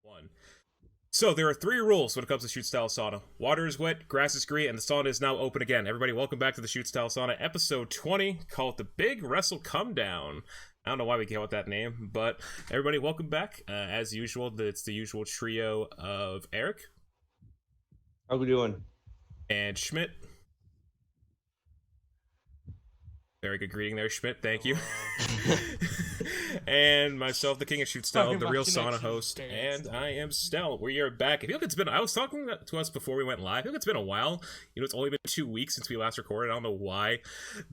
One. So there are three rules when it comes to shoot style sauna. Water is wet, grass is green, and the sauna is now open again. Everybody, welcome back to the shoot style sauna, episode 20, called the Big Wrestle Comedown. I don't know why we came up with that name, but everybody, welcome back. As usual, it's the usual trio of Eric. How we doing? And Schmidt. Very good greeting there, Schmidt. Thank you. And myself, the King of Shoot Style, the real sauna host, and I am Stel. We are back. I feel like it's been. I was talking to us before we went live. I feel like it's been a while. You know, it's only been 2 weeks since we last recorded. I don't know why,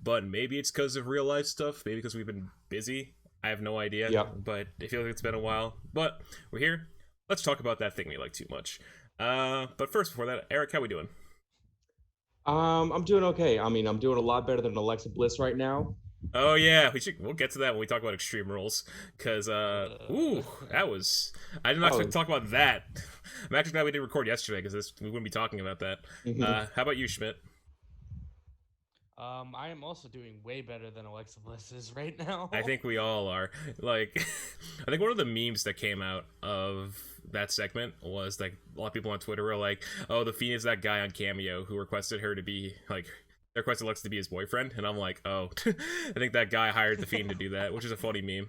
but maybe it's because of real life stuff. Maybe because we've been busy. I have no idea. Yep. But I feel like it's been a while. But we're here. Let's talk about that thing we like too much. But first, before that, Eric, how we doing? I'm doing okay. I mean, I'm doing a lot better than Alexa Bliss right now. Oh yeah, we'll get to that when we talk about Extreme Rules, because that was, I did not expect to talk about that. I'm actually glad we didn't record yesterday, because we wouldn't be talking about that. How about you, Schmidt? I am also doing way better than Alexa Bliss is right now. I think we all are. Like, I think one of the memes that came out of that segment was like a lot of people on Twitter were like, "Oh, the Fiend is that guy on Cameo who requested her to be like." They requested Alexa to be his boyfriend, and I'm like, oh, I think that guy hired the Fiend to do that, which is a funny meme.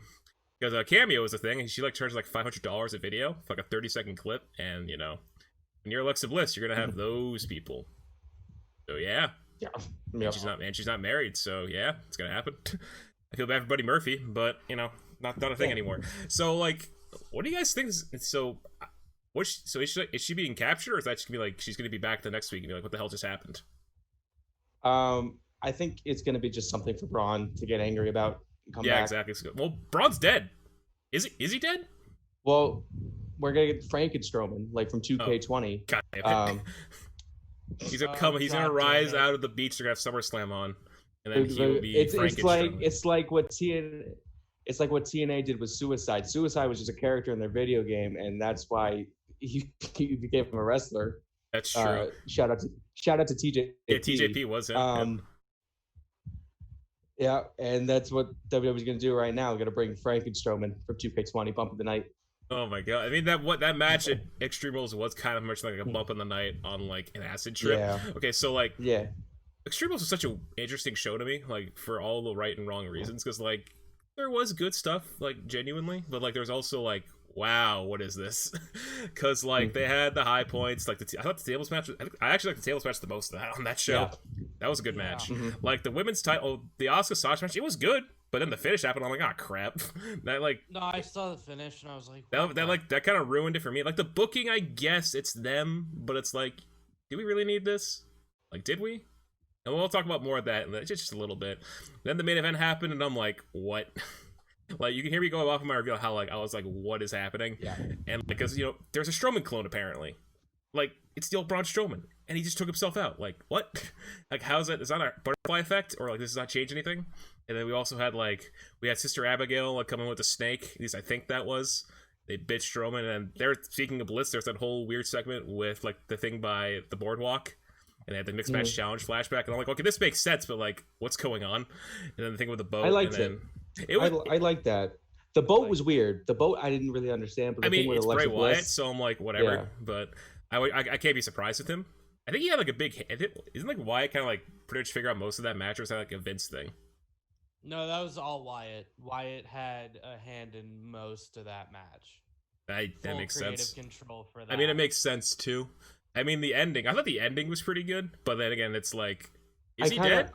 Because Cameo is a thing, and she like charges like $500 a video for like a 30-second clip, and you know, when you're Alexa Bliss, you're gonna have those people. So yeah. And she's not married, so yeah, it's gonna happen. I feel bad for Buddy Murphy, but you know, not a thing anymore. So like, what do you guys think? Is she being captured, or is that just gonna be like she's gonna be back the next week and be like, what the hell just happened? I think it's going to be just something for Braun to get angry about and come back. Yeah, exactly. Well, Braun's dead. Is he dead? Well, we're going to get Frankenstrowman, like from 2K20. God damn it. He's gonna rise out of the beach to have SummerSlam on, and then he'll be Frankenstrowman. It's like what TNA did with Suicide. Suicide was just a character in their video game, and that's why he became a wrestler. That's true. Shout out to TJP. Yeah, TJP was him. Yeah, and that's what WWE's going to do right now. We're going to bring Frankenstrowman from 2K20, bump of the night. Oh my god! I mean that match at Extreme Rules was kind of much like a bump in the night on like an acid trip. Yeah. Okay, so like yeah, Extreme Rules was such an interesting show to me, like for all the right and wrong reasons, because like there was good stuff, like genuinely, but like there's also like, wow, what is this? Because like they had the high points, like I thought the tables match. I actually like the tables match the most on that show. Yeah. That was a good match. Like the women's title, the Asuka Sasha match, it was good, but then the finish happened. I'm like, ah, crap. That like. No, I saw the finish and I was like, that kind of ruined it for me. Like the booking, I guess it's them, but it's like, do we really need this? Like, did we? And we'll talk about more of that in just a little bit. Then the main event happened, and I'm like, what? Like, you can hear me go off of my review how, like, I was like, what is happening? Yeah. And, because, you know, there's a Strowman clone, apparently. Like, it's the old Braun Strowman. And he just took himself out. Like, what? Like, how's that? Is that a butterfly effect? Or, like, does not change anything? And then we also had, like, we had Sister Abigail, like, coming with a snake. At least I think that was. They bitched Strowman. And they're, speaking of Bliss, there's that whole weird segment with, like, the thing by the boardwalk. And they had the mixed match challenge flashback. And I'm like, okay, this makes sense, but, like, what's going on? And then the thing with the boat. I liked it. I like that. The boat was weird. The boat I didn't really understand. But I mean, it's Bray Wyatt, Bliss, so I'm like, whatever. Yeah. But I can't be surprised with him. I think he had like a big. Isn't like Wyatt kind of like pretty much figure out most of that match, or was that like a Vince thing? No, that was all Wyatt. Wyatt had a hand in most of that match. That makes sense. Control for that. I mean, it makes sense too. I mean, the ending. I thought the ending was pretty good, but then again, it's like, is he dead?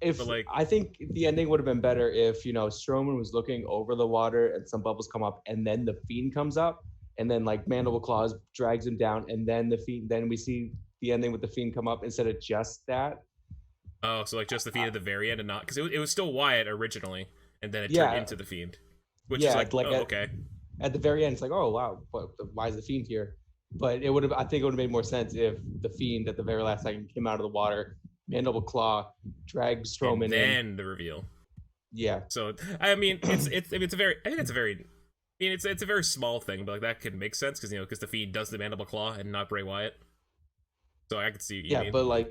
I think the ending would have been better if, you know, Strowman was looking over the water and some bubbles come up, and then the Fiend comes up, and then like Mandible Claws drags him down, and then the Fiend. Then we see the ending with the Fiend come up instead of just that. Oh, so like just the Fiend at the very end, and not because it was still Wyatt originally, and then it turned into the Fiend, which is like okay. At the very end, it's like, oh wow, why is the Fiend here? But it would have. I think it would have made more sense if the Fiend at the very last second came out of the water. Mandible Claw, drag Strowman, and then the reveal. Yeah. So I mean, it's a very small thing, but like that could make sense because the Fiend does the Mandible Claw and not Bray Wyatt. So I could see. But like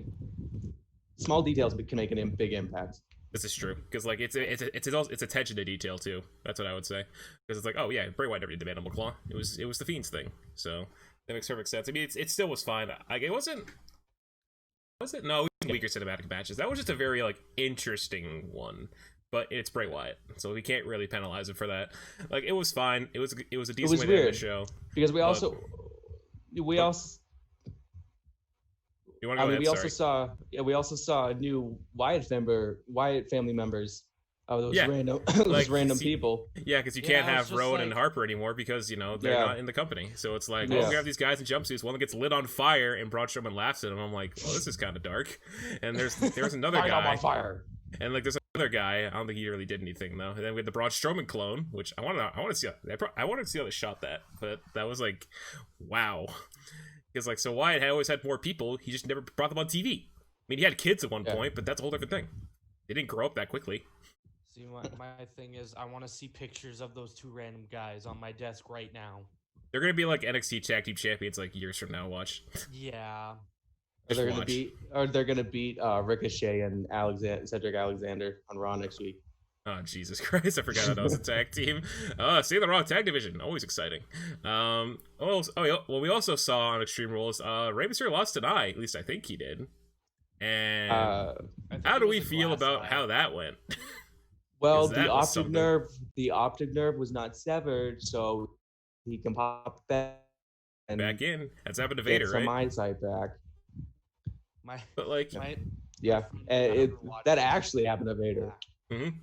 small details can make a big impact. This is true because like it's attention to detail too. That's what I would say because it's like, oh yeah, Bray Wyatt never did the Mandible Claw. It was the Fiend's thing, so that makes perfect sense. I mean, it still was fine. Like it wasn't. Was it? No, it was weaker cinematic matches. That was just a very like interesting one, but it's Bray Wyatt, so we can't really penalize him for that. Like it was fine. It was a decent way to end the show because we also. You want to go ahead? We also saw new Wyatt family members. Oh, those random, random people. Yeah, because you can't have Rowan and Harper anymore because they're not in the company. So it's like, we have these guys in jumpsuits. One that gets lit on fire, and Braun Strowman laughs at him. I'm like, well, this is kind of dark. And there's another guy on fire. And like there's another guy. I don't think he really did anything though. And then we had the Braun Strowman clone, which I want to see. I wanted to see how they shot that, but that was like, wow. Because like, so Wyatt had always had more people. He just never brought them on TV. I mean, he had kids at one point, but that's a whole different thing. They didn't grow up that quickly. See, my thing is, I want to see pictures of those two random guys on my desk right now. They're gonna be like NXT Tag Team Champions like years from now. Watch. Yeah. They're gonna beat Ricochet and Cedric Alexander on Raw next week. Oh, Jesus Christ, I forgot that was a tag team. See the Raw tag division, always exciting. We also saw on Extreme Rules, Rey Mysterio lost an eye, at least I think he did. And how do we feel about how that went? Well, the optic nerve was not severed, so he can pop back in. That's happened to Vader, right? Some eyesight back. That actually happened to Vader. Yeah. Mm-hmm.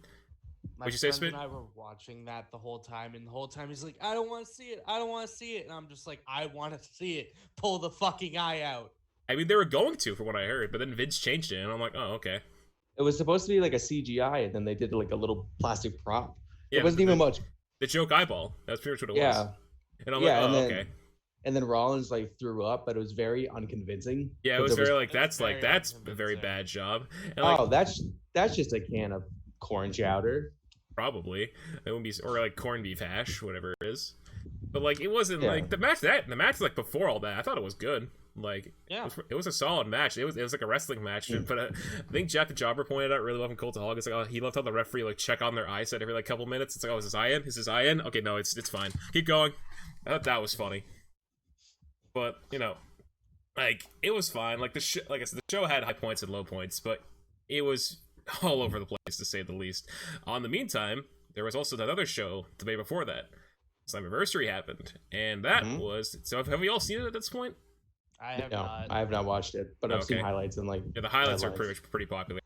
My friend and I were watching that the whole time, and the whole time he's like, I don't want to see it. I don't want to see it. And I'm just like, I want to see it. Pull the fucking eye out. I mean, they were going to, from what I heard, but then Vince changed it, and I'm like, oh, okay. It was supposed to be like a CGI, and then they did like a little plastic prop. Yeah, it wasn't even much. The joke eyeball. That's pretty much what it was. And I'm like, okay. And then Rollins like threw up, but it was very unconvincing. Yeah, it was very like that's a very bad job. And, like, that's just a can of corn chowder. Probably it wouldn't be, or like corned beef hash, whatever it is. But like it wasn't like the match like before all that. I thought it was good. Like it was a solid match. It was like a wrestling match. But I think Jack the Jobber pointed out really well from Cultaholic. It's like, oh, he loved how the referee like check on their eyesight every like couple minutes. It's like, oh, is his eye in? Is his eye in? Okay, no, it's fine. Keep going. I thought that was funny. But like it was fine. Like like I said, the show had high points and low points, but it was all over the place to say the least. On the meantime, there was also another show the day before that. Slammiversary happened, and that was. So have we all seen it at this point? I have not. I have not watched it, but I've seen highlights and like. Yeah, the highlights are pretty popular.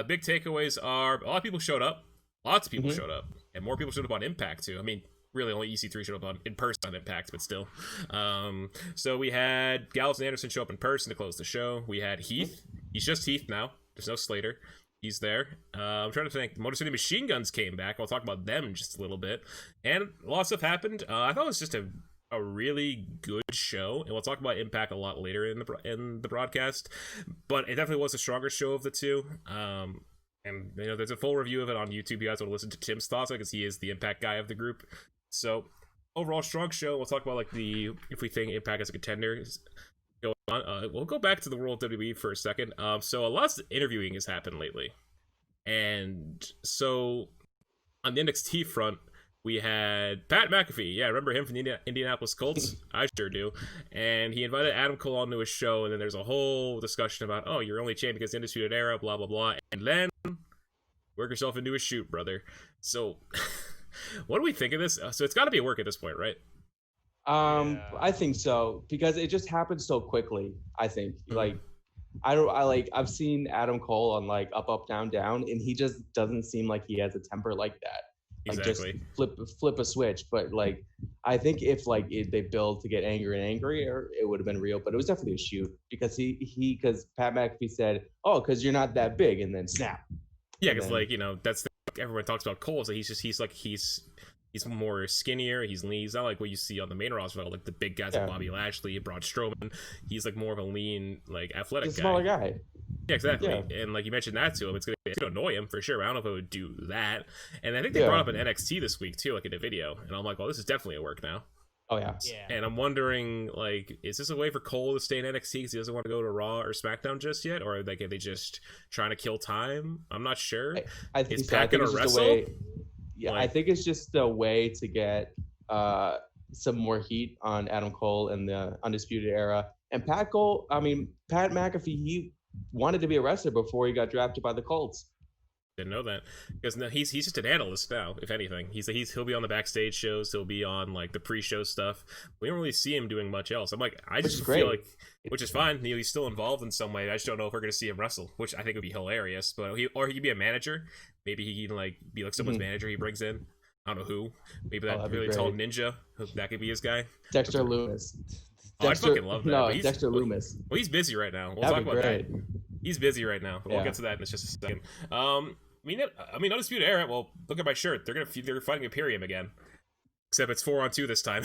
Big takeaways are a lot of people showed up. Lots of people showed up, and more people showed up on Impact too. I mean, really only EC3 showed up in person on Impact, but still. So we had Gallows and Anderson show up in person to close the show. We had Heath. He's just Heath now. There's no Slater. He's there. I'm trying to think. Motor City Machine Guns came back. I'll talk about them in just a little bit. And a lot of stuff happened. I thought it was just a really good show, and we'll talk about Impact a lot later in the broadcast. But it definitely was the stronger show of the two. And there's a full review of it on YouTube. You guys want to listen to Tim's thoughts because he is the Impact guy of the group. So overall, strong show. We'll talk about like if we think Impact as a contender. Go on. We'll go back to the World WWE for a second. So a lot of interviewing has happened lately, and so on the NXT front, we had Pat McAfee. Yeah, remember him from the Indianapolis Colts? I sure do. And he invited Adam Cole onto his show, and then there's a whole discussion about, oh, you're only champion because the Undisputed Era, blah blah blah, and then work yourself into a shoot, brother. So, what do we think of this? So it's got to be a work at this point, right? I think so, because it just happened so quickly. I think I've seen Adam Cole on like Up Down Down, and he just doesn't seem like he has a temper like that. Like exactly. Just flip a switch. But like, I think if they build to get angrier and angrier, it would have been real. But it was definitely a shoot because because Pat McAfee said, "Oh, because you're not that big," and then snap. Yeah, because that's everyone talks about Cole. So he's more skinnier. He's lean. He's not like what you see on the main roster, like the big guys like Bobby Lashley, Braun Strowman. He's like more of a lean, like athletic guy. Smaller guy. Yeah, exactly. Yeah. And like you mentioned that to him, it's gonna annoy him for sure. I don't know if it would do that. And I think they brought up an NXT this week too, like in a video. And I'm like, well, this is definitely a work now. Oh yeah. Yeah. And I'm wondering, like, is this a way for Cole to stay in NXT because he doesn't want to go to Raw or SmackDown just yet, or like are they just trying to kill time? I'm not sure. I think Is so. Pat gonna wrestle? Yeah, Like, I think it's just a way to get some more heat on Adam Cole in the Undisputed Era. And Pat McAfee, he wanted to be a wrestler before he got drafted by the Colts. didn't know that because no, he's just an analyst now. If anything, he'll be on the backstage shows. He'll be on like the pre-show stuff. We don't really see him doing much else. I just feel like, which is fine. He's still involved in some way. I just don't know if we're gonna see him wrestle, which I think would be hilarious. But he could be a manager. Maybe he can like be like someone's manager he brings in. I don't know who. Maybe that really tall ninja. That could be his guy. Dexter Loomis. I fucking love that. No, Dexter Loomis. Well, he's busy right now. We'll talk about that. He's busy right now. We'll get to that in just a second. I mean, Undisputed Era. Well, look at my shirt. They're fighting Imperium again, except it's 4-on-2 this time.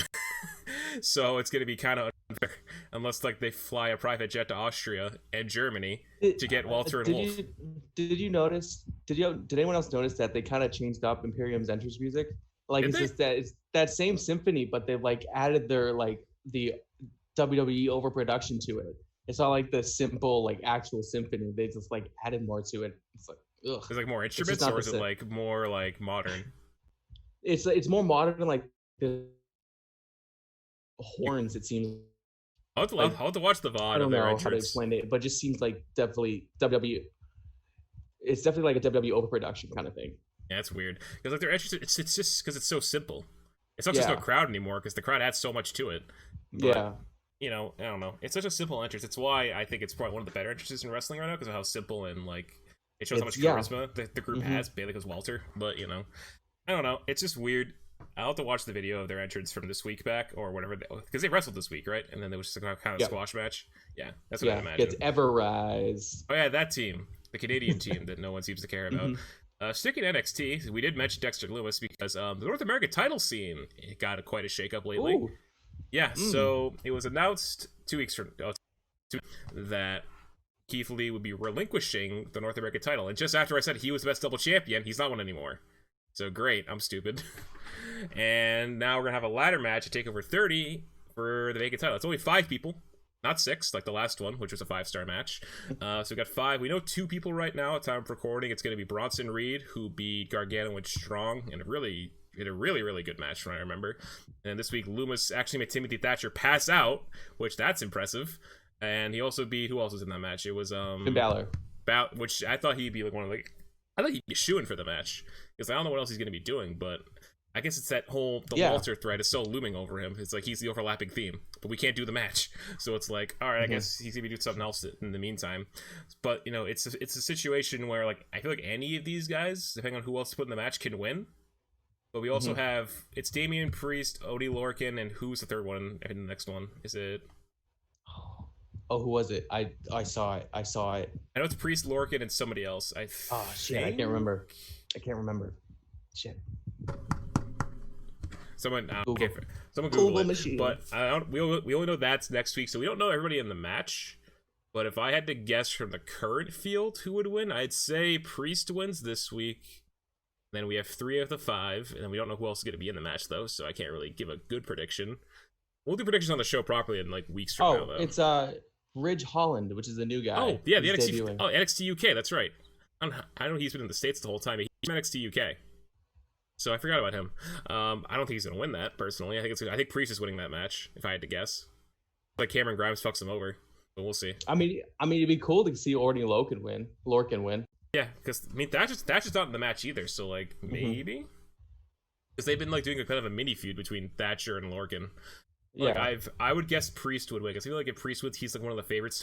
So it's gonna be kind of unfair unless like they fly a private jet to Austria and Germany to get Walter and Wolf. Did you notice? Did anyone else notice that they kind of changed up Imperium's entrance music? Like it's that same symphony, but they've like added their like the WWE overproduction to it. It's not like the simple like actual symphony. They just like added more to it. It's like ugh. Is it like more instruments or is it like more like modern? It's more modern than like the horns. It seems. I'll have to watch the VOD. I don't know how to explain it, but it just seems like definitely WWE. It's definitely like a WWE overproduction kind of thing. Yeah, it's weird because like their entrance, it's just because it's so simple. It's not just no crowd anymore because the crowd adds so much to it. But, you know, I don't know. It's such a simple entrance. It's why I think it's probably one of the better entrances in wrestling right now because of how simple and like it shows how much charisma the group has. Bailey goes Walter, but you know, I don't know. It's just weird. I'll have to watch the video of their entrance from this week back or whatever because they wrestled this week, right? And then there was just kind of a squash match. Yeah, that's what I imagine. Gets Everrise. Oh yeah, that team, the Canadian team that no one seems to care about. Sticking NXT, we did mention Dexter Loomis because the North American title scene got quite a shakeup lately. Ooh. Yeah, so it was announced 2 weeks from that Keith Lee would be relinquishing the North American title, and just after I said he was the best double champion, he's not one anymore. So great, I'm stupid. And now we're gonna have a ladder match at TakeOver 30 for the vacant title. It's only 5 people. Not 6, like the last one, which was a 5-star match. So we got 5. We know 2 people right now at time of recording. It's going to be Bronson Reed, who beat Gargano and Strong, and really good match from what I remember. And this week, Loomis actually made Timothy Thatcher pass out, which that's impressive. And he also beat, who else was in that match? It was Finn Balor. Which I thought he'd be like one of like, I thought he'd be shooing for the match because I don't know what else he's going to be doing, but I guess it's that whole Walter thread is so looming over him. It's like he's the overlapping theme, but we can't do the match, so it's like, all right, I guess he's gonna be doing something else in the meantime. But you know, it's a situation where like I feel like any of these guys, depending on who else to put in the match, can win. But we also have it's Damian Priest, Odie Lorcan, and who's the third one? And the next one is it? Oh, who was it? I saw it. I know it's Priest, Lorcan, and somebody else. I can't remember. Shit. Someone Google Google it. Machine. But we only know that's next week, so we don't know everybody in the match. But if I had to guess from the current field who would win, I'd say Priest wins this week. Then we have 3 of the 5, and then we don't know who else is going to be in the match though, so I can't really give a good prediction. We'll do predictions on the show properly in like weeks from now though. It's Ridge Holland, which is the new guy. Oh yeah, the NXT UK. That's right. I know he's been in the States the whole time. He's in NXT UK. So I forgot about him. I don't think he's gonna win that personally. I think Priest is winning that match if I had to guess. Like Cameron Grimes fucks him over, but we'll see. I mean, it'd be cool to see Orton Lorcan win. Yeah, because I mean Thatcher's not in the match either. So like maybe because they've been like doing a kind of a mini feud between Thatcher and Lorcan. Like I would guess Priest would win because I feel like if Priest wins, he's like one of the favorites.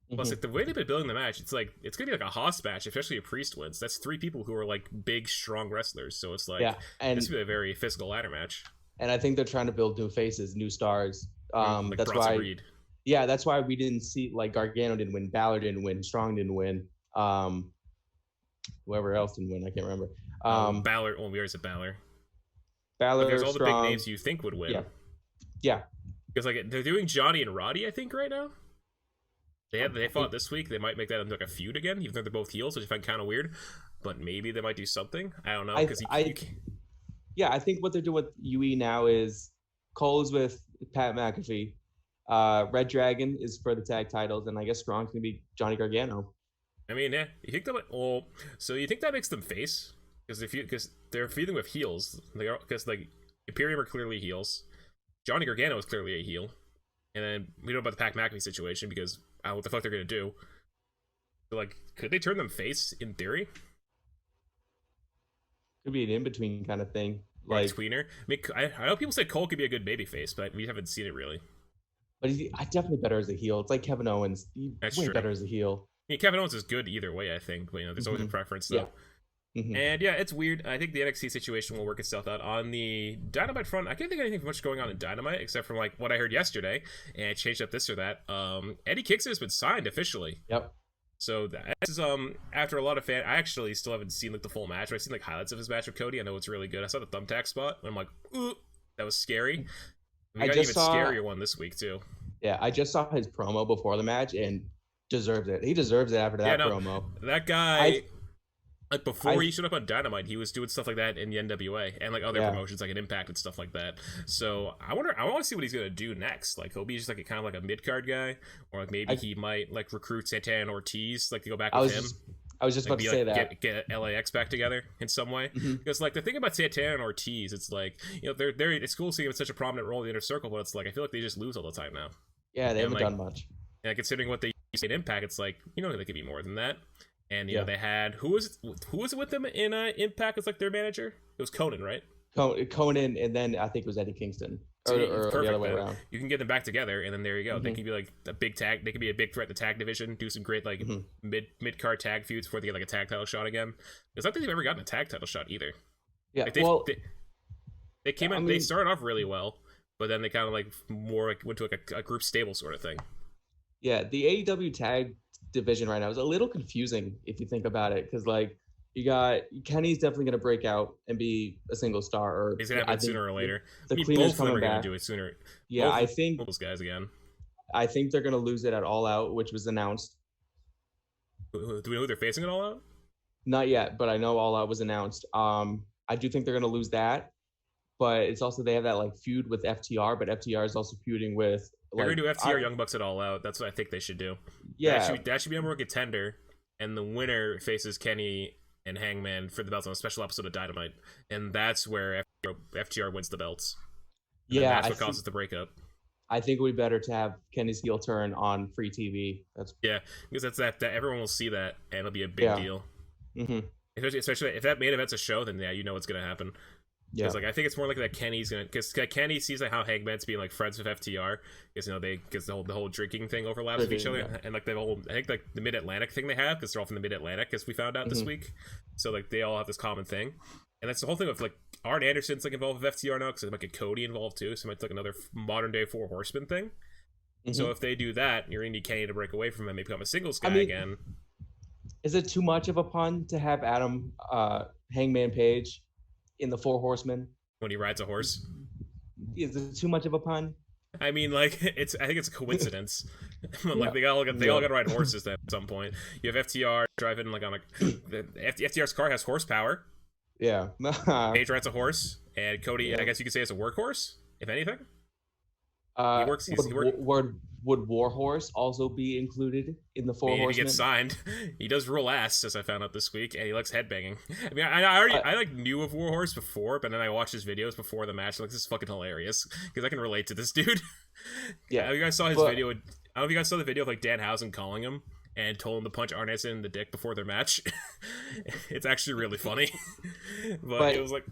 Plus, like the way they've been building the match, it's like it's gonna be like a Haas match, especially if Priest wins. That's 3 people who are like big, strong wrestlers. So it's like and this would be a very physical ladder match. And I think they're trying to build new faces, new stars. Like that's Bronson why. Reed. Yeah, that's why we didn't see like Gargano didn't win, Balor didn't win, Strong didn't win. Whoever else didn't win, I can't remember. Balor. Well, we already said Balor. Balor. There's all Strong, the big names you think would win. Yeah. Because like they're doing Johnny and Roddy, I think, right now. They fought this week. They might make that into like a feud again, even though they're both heels, which I find kind of weird. But maybe they might do something. I don't know. I think what they're doing with UE now is Cole is with Pat McAfee. Red Dragon is for the tag titles, and I guess Strong's gonna be Johnny Gargano. I mean, yeah, you think that? So you think that makes them face? Because they're feeding with heels. Because like Imperium are clearly heels. Johnny Gargano is clearly a heel, and then we don't know about the Pat McAfee situation because I don't know what the fuck they're gonna do. So, like, could they turn them face in theory? Could be an in-between kind of thing. Like tweener. I mean, I know people say Cole could be a good babyface, but we haven't seen it really. But he's definitely better as a heel. It's like Kevin Owens. He's way better as a heel. I mean, Kevin Owens is good either way, I think. But, there's always a preference, though. Yeah. And yeah, it's weird. I think the NXT situation will work itself out. On the Dynamite front, I can't think of anything much going on in Dynamite except from like what I heard yesterday, and it changed up this or that. Eddie Kingston has been signed officially. Yep. So that's after a lot of fan. I actually still haven't seen like the full match. I've seen like highlights of his match with Cody. I know it's really good. I saw the thumbtack spot, and I'm like, ooh, that was scary. We got an even scarier one this week too. Yeah, I just saw his promo before the match and deserves it. He deserves it after that promo. That guy, like before he showed up on Dynamite, he was doing stuff like that in the NWA and like other promotions like an Impact and stuff like that. So I want to see what he's gonna do next. Like he'll be just like kind of like a mid card guy, or like maybe he might like recruit Santana and Ortiz like to go back with him. I was just about to say that. Get LAX back together in some way. Because like the thing about Santana and Ortiz, it's like they're it's cool seeing him in such a prominent role in the inner circle, but it's like I feel like they just lose all the time now. Yeah, they haven't done much. And considering what they used in Impact, it's like they could be more than that. And you know they had who was it with them in Impact as like their manager? It was Conan, right? Conan, and then I think it was Eddie Kingston, or the other way around. You can get them back together, and then there you go. They can be like a big tag. They can be a big threat in the tag division. Do some great like mid card tag feuds before they get like a tag title shot again. Because I don't think they've ever gotten a tag title shot either. Yeah, like, they came out. They started off really well, but then they kind of like more like went to like a group stable sort of thing. Yeah, the AEW tag division right now is a little confusing if you think about it, because like you got Kenny's definitely going to break out and be a single star, or he's going to happen sooner or later. The Cleaners both of them are going to do it sooner. Yeah, I think those guys again. I think they're going to lose it at All Out, which was announced. Do we know who they're facing at All Out? Not yet, but I know All Out was announced. I do think they're going to lose that, but it's also they have that like feud with FTR, but FTR is also feuding with. They're going to do FTR Young Bucks at All Out. That's what I think they should do. Yeah, that should be number one contender, and the winner faces Kenny and Hangman for the belts on a special episode of Dynamite, and that's where FTR wins the belts. And that's what causes the breakup. I think it would be better to have Kenny's heel turn on free TV. Because that's that everyone will see that, and it'll be a big deal. Especially if that main event's a show, then what's gonna happen. Because like I think it's more likely that Kenny's gonna, because Kenny sees like how Hangman's being like friends with FTR, because the whole drinking thing overlaps with each other, and like the whole, I think like the Mid Atlantic thing they have, because they're all from the Mid Atlantic, as we found out this week. So like they all have this common thing, and that's the whole thing of like Arn Anderson's like involved with FTR now, because there might get Cody involved too, so it might be like another modern day Four Horsemen thing. So if they do that, you're gonna need Kenny to break away from him and become a singles guy again. Is it too much of a pun to have Adam Hangman Page in the Four Horsemen when he rides a horse? Is it too much of a pun? I mean, like I think it's a coincidence. Like they all got to ride horses then at some point. You have FTR driving like on FTR's car has horsepower. Yeah. Page rides a horse, and Cody, I guess you could say, is a workhorse, if anything. Would Warhorse also be included in the Four Horsemen? He gets signed. He does rule ass, as I found out this week, and he likes headbanging. I mean, I like knew of Warhorse before, but then I watched his videos before the match. Like, this is fucking hilarious because I can relate to this dude. Yeah, you guys saw his video. I don't know if you guys saw the video of like Danhausen calling him and told him to punch Arn Anderson in the dick before their match. It's actually really funny. but it was like,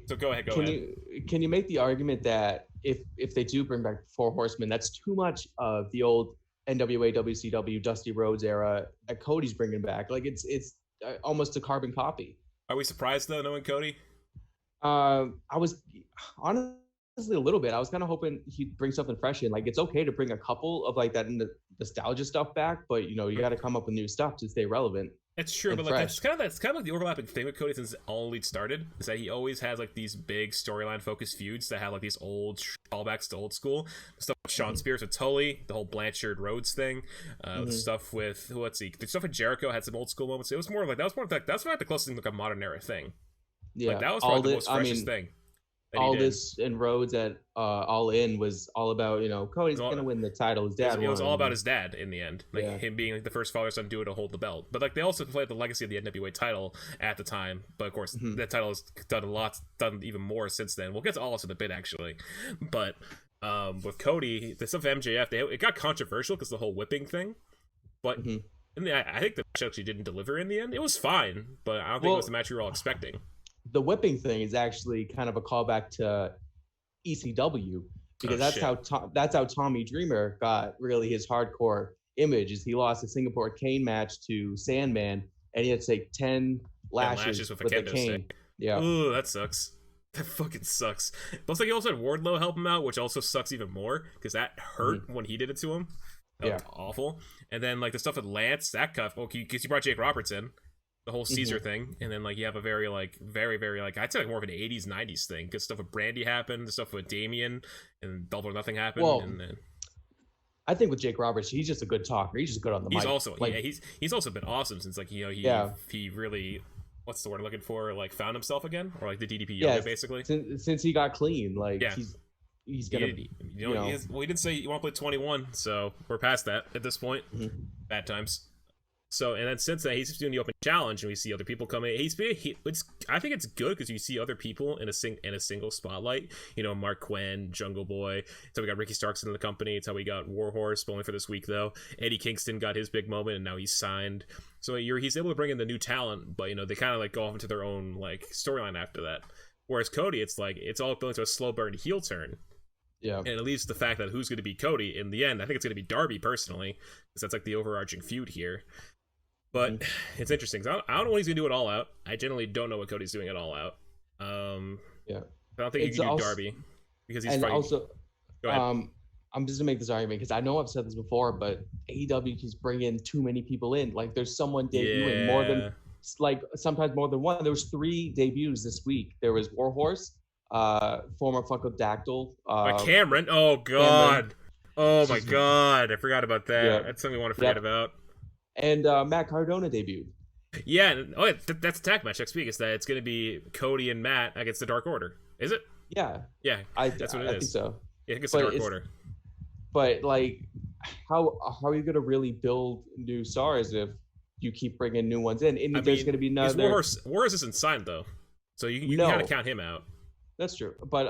so go ahead. Can you make the argument that if they do bring back Four Horsemen, that's too much of the old NWA, WCW, Dusty Rhodes era that Cody's bringing back? Like it's almost a carbon copy. Are we surprised though, knowing Cody? I was honestly a little bit. I was kind of hoping he'd bring something fresh in. Like it's okay to bring a couple of like that nostalgia stuff back, but you got to come up with new stuff to stay relevant. It's true, but like that's kind of like the overlapping thing with Cody since All Elite started, is that he always has like these big storyline focused feuds that have like these old callbacks to old school stuff. With Sean Spears with Tully, the whole Blanchard Rhodes thing, stuff with the stuff with Jericho had some old school moments. It was more like that's probably the closest thing to like a modern era thing. Yeah, like, that was probably the most freshest thing. all this and Rhodes at All In was all about, Cody's gonna win the title. His dad. It was all about his dad in the end, like him being like the first father-son duo to hold the belt. But like they also played the legacy of the NWA title at the time. But of course, that title has done even more since then. We'll get to all this in a bit actually, but with Cody, the stuff of MJF, it got controversial because the whole whipping thing. But I think the match actually didn't deliver in the end. It was fine, but I don't think it was the match we were all expecting. The whipping thing is actually kind of a callback to ECW because that's how Tommy Dreamer got really his hardcore image. Is he lost a Singapore cane match to Sandman and he had to take 10 lashes with a cane. Stick. Yeah. Ooh, that sucks. That fucking sucks. Looks like he also had Wardlow help him out, which also sucks even more because that hurt when he did it to him. That was awful. And then like the stuff with Lance, that cuff. Because you brought Jake Roberts in. The whole Caesar thing, and then like you have a very I'd say like more of an 80s 90s thing because stuff with Brandy happened, the stuff with Damien and Double or Nothing happened. Well, and then I think with Jake Roberts, he's just a good talker. He's just good on the mic. He's also he's also been awesome since like he really, what's the word I'm looking for, like found himself again, or like the DDP yoga basically since he got clean. Like he's gonna he didn't say you want to play 21, so we're past that at this point. Bad times. So, and then since then, he's doing the open challenge, and we see other people coming. I think it's good because you see other people in a single spotlight. Mark Quinn, Jungle Boy. It's how we got Ricky Starks in the company. It's how we got Warhorse, only for this week though. Eddie Kingston got his big moment, and now he's signed. So he's able to bring in the new talent, but they kind of like go off into their own like storyline after that. Whereas Cody, it's all building to a slow burn heel turn. Yeah, and it leaves the fact that who's going to be Cody in the end. I think it's going to be Darby personally, because that's like the overarching feud here. But it's interesting. I don't know what he's going to do at All Out. I generally don't know what Cody's doing at All Out. I don't think you can do Darby because he's fighting. Also, go ahead. I'm just going to make this argument because I know I've said this before, but AEW keeps bringing too many people in. Like there's someone debuting more than, like sometimes more than one. There was 3 debuts this week. There was Warhorse, former Fuckodactyl. Cameron. Oh, God. Oh, my God. I forgot about that. Yeah. That's something we want to forget about. And Matt Cardona debuted. Yeah. That's a tag match next week. It's going to be Cody and Matt against the Dark Order. Is it? Yeah. Yeah. That's what it is. I think so. Yeah, I think it's the Dark Order. But like, how are you going to really build new stars if you keep bringing new ones in? And there's going to be another. Warhorse isn't signed though, so you gotta count him out. That's true. But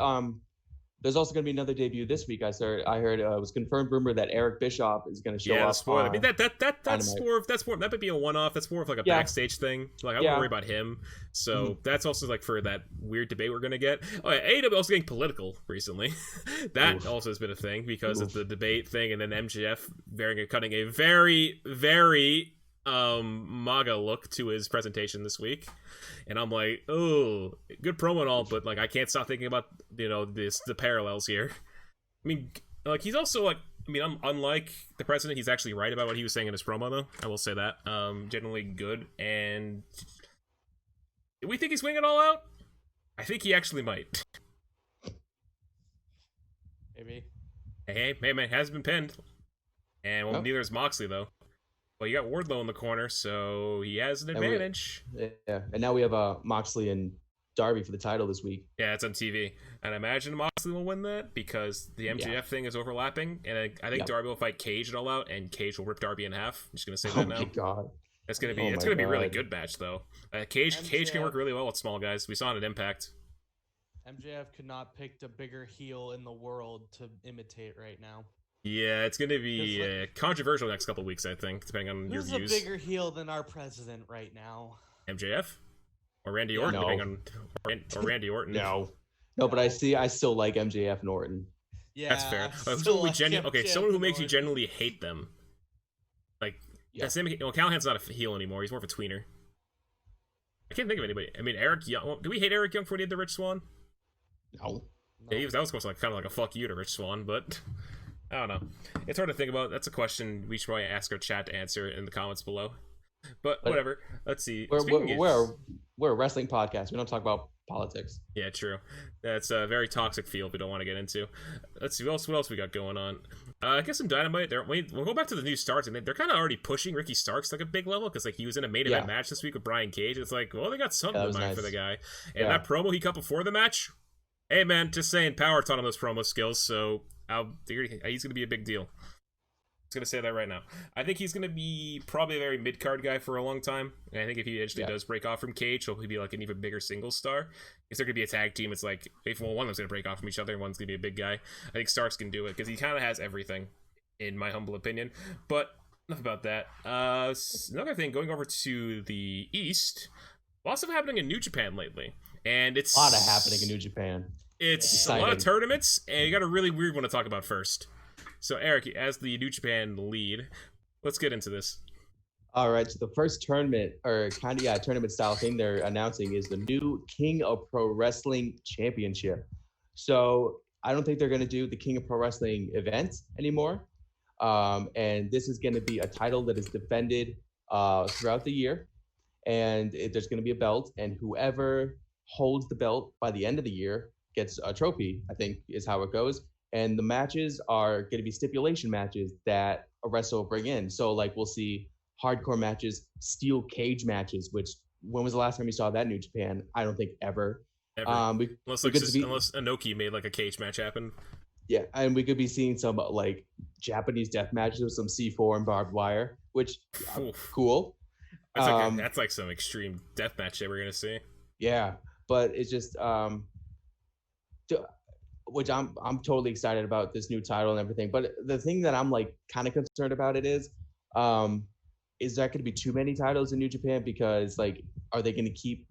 there's also going to be another debut this week. I heard it was confirmed rumor that Eric Bischoff is going to show up. I mean that's more that might be a one-off. That's more of like a backstage thing. Like I won't worry about him. So that's also like for that weird debate we're going to get. Oh, yeah, AEW also getting political recently. That also has been a thing because of the debate thing, and then MJF cutting a very, very MAGA look to his presentation this week. And I'm like, oh, good promo and all, but like I can't stop thinking about the parallels here. I mean, like he's also like, unlike the president, he's actually right about what he was saying in his promo though. I will say that. Generally good. And do we think he's winning it all out? I think he actually might. Maybe. Hey, man, has been pinned. And neither is Moxley though. Well, you got Wardlow in the corner, so he has an advantage. And now we have Moxley and Darby for the title this week. Yeah, it's on TV. And I imagine Moxley will win that because the MJF thing is overlapping. And I think Darby will fight Cage and All Out, and Cage will rip Darby in half. I'm just going to say that now. Oh, my God. It's going to be a really good match, though. Cage can work really well with small guys. We saw it at Impact. MJF could not pick a bigger heel in the world to imitate right now. Yeah, it's going to be controversial next couple weeks, I think, depending on your views. Who's a bigger heel than our president right now? MJF? Or Randy Orton, depending on... Or Randy Orton. No, but I still like MJF and Orton. Yeah, that's fair. Someone who makes you genuinely hate them. Like, Callahan's not a heel anymore. He's more of a tweener. I can't think of anybody. I mean, Eric Young... Do we hate Eric Young for what he did to Rich Swann? No. Yeah, that was supposed to kind of like a fuck you to Rich Swann, but... I don't know. It's hard to think about. That's a question we should probably ask our chat to answer in the comments below. But whatever. Let's see. We're a wrestling podcast. We don't talk about politics. Yeah, true. That's a very toxic field we don't want to get into. Let's see. What else we got going on? I guess some Dynamite. We'll go back to the new starts, and they're kind of already pushing Ricky Starks to like a big level because like he was in a main event match this week with Brian Cage. It's like, well, they got something in mind for the guy. And that promo he cut before the match, Hey man, just saying, Power taught him those promo skills, so he's gonna be a big deal. I'm gonna say that right now. I think he's gonna be probably a very mid card guy for a long time. And I think if he actually does break off from Cage, he'll be like an even bigger single star. If there could be a tag team, it's like if one of them's gonna break off from each other, and one's gonna be a big guy. I think Starks can do it because he kind of has everything, in my humble opinion. But enough about that. Another thing, going over to the East, lots of happening in New Japan lately, and it's a lot of happening in New Japan. It's a lot of tournaments, and you got a really weird one to talk about first. So, Eric, as the New Japan lead, let's get into this. All right, so the first tournament, or kind of tournament style thing they're announcing is the new King of Pro Wrestling Championship. So I don't think they're going to do the King of Pro Wrestling event anymore. And this is going to be a title that is defended throughout the year. And there's going to be a belt, and whoever holds the belt by the end of the year gets a trophy, I think is how it goes. And the matches are going to be stipulation matches that a wrestler will bring in. So like we'll see hardcore matches, steel cage matches, which when was the last time you saw that in New Japan? I don't think ever. Unless Inoki made like a cage match happen. Yeah, and we could be seeing some like Japanese death matches with some C4 and barbed wire, which cool. That's like some extreme death match that we're gonna see. Yeah, but it's just which I'm totally excited about this new title and everything. But the thing that I'm like kind of concerned about it is there going to be too many titles in New Japan? Because like, are they going to keep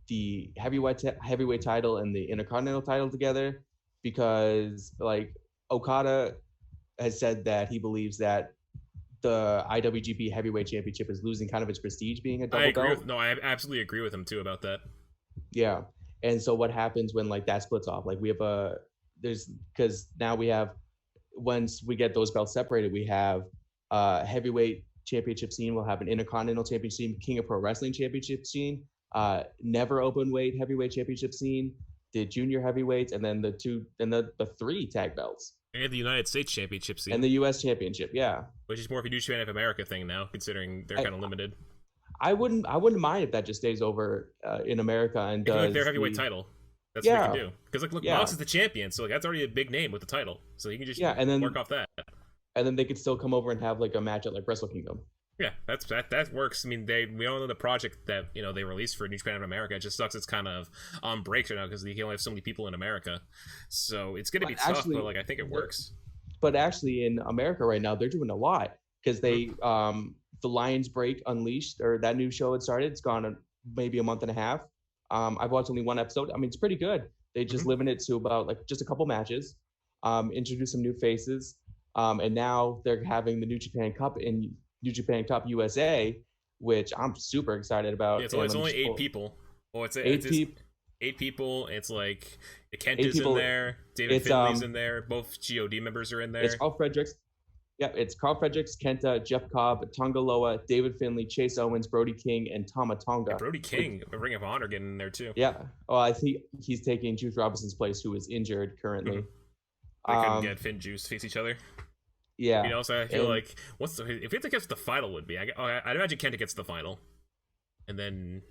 the heavyweight title and the Intercontinental title together? Because like Okada has said that he believes that the IWGP Heavyweight Championship is losing kind of its prestige being a double belt. I absolutely agree with him too about that. Yeah. And so what happens when like that splits off? Like we have because now we have, once we get those belts separated, we have heavyweight championship scene. We'll have an Intercontinental Championship scene, King of Pro Wrestling Championship scene, never open weight heavyweight championship scene, the junior heavyweights, and then the three tag belts. And the United States Championship scene. And the U.S. Championship, yeah. Which is more of a New Japan of America thing now, considering they're kind of limited. I wouldn't mind if that just stays over in America and does like their heavyweight title. That's what they can do. Because like, look, Mox is the champion, so like that's already a big name with the title. So you can just work off that. And then they could still come over and have like a match at like Wrestle Kingdom. Yeah, that works. I mean, we all know the project that they released for New Japan of America. It just sucks. It's kind of on break right now because they only have so many people in America. So it's gonna be tough, but like I think it works. But actually, in America right now, they're doing a lot because they the Lions Break Unleashed, or that new show had started. It's gone maybe a month and a half. I've watched only one episode. I mean, it's pretty good. They just limit it to about like just a couple matches, introduce some new faces, and now they're having the New Japan Cup in New Japan Cup USA, which I'm super excited about. Yeah, it's only 8 people. Well, it's 8 people. It's like Kent is in there. David Finley's in there. Both GOD members are in there. It's Carl Fredericks. Yeah, it's Carl Fredericks, Kenta, Jeff Cobb, Tonga Loa, David Finley, Chase Owens, Brody King, and Tama Tonga. Yeah, Brody King, a Ring of Honor, getting in there too. Yeah. Oh, I think he's taking Juice Robinson's place, who is injured currently. They couldn't get Finn Juice face each other. Yeah. You know, so I feel like if Kenta gets the final, would be I'd imagine Kenta gets the final, and then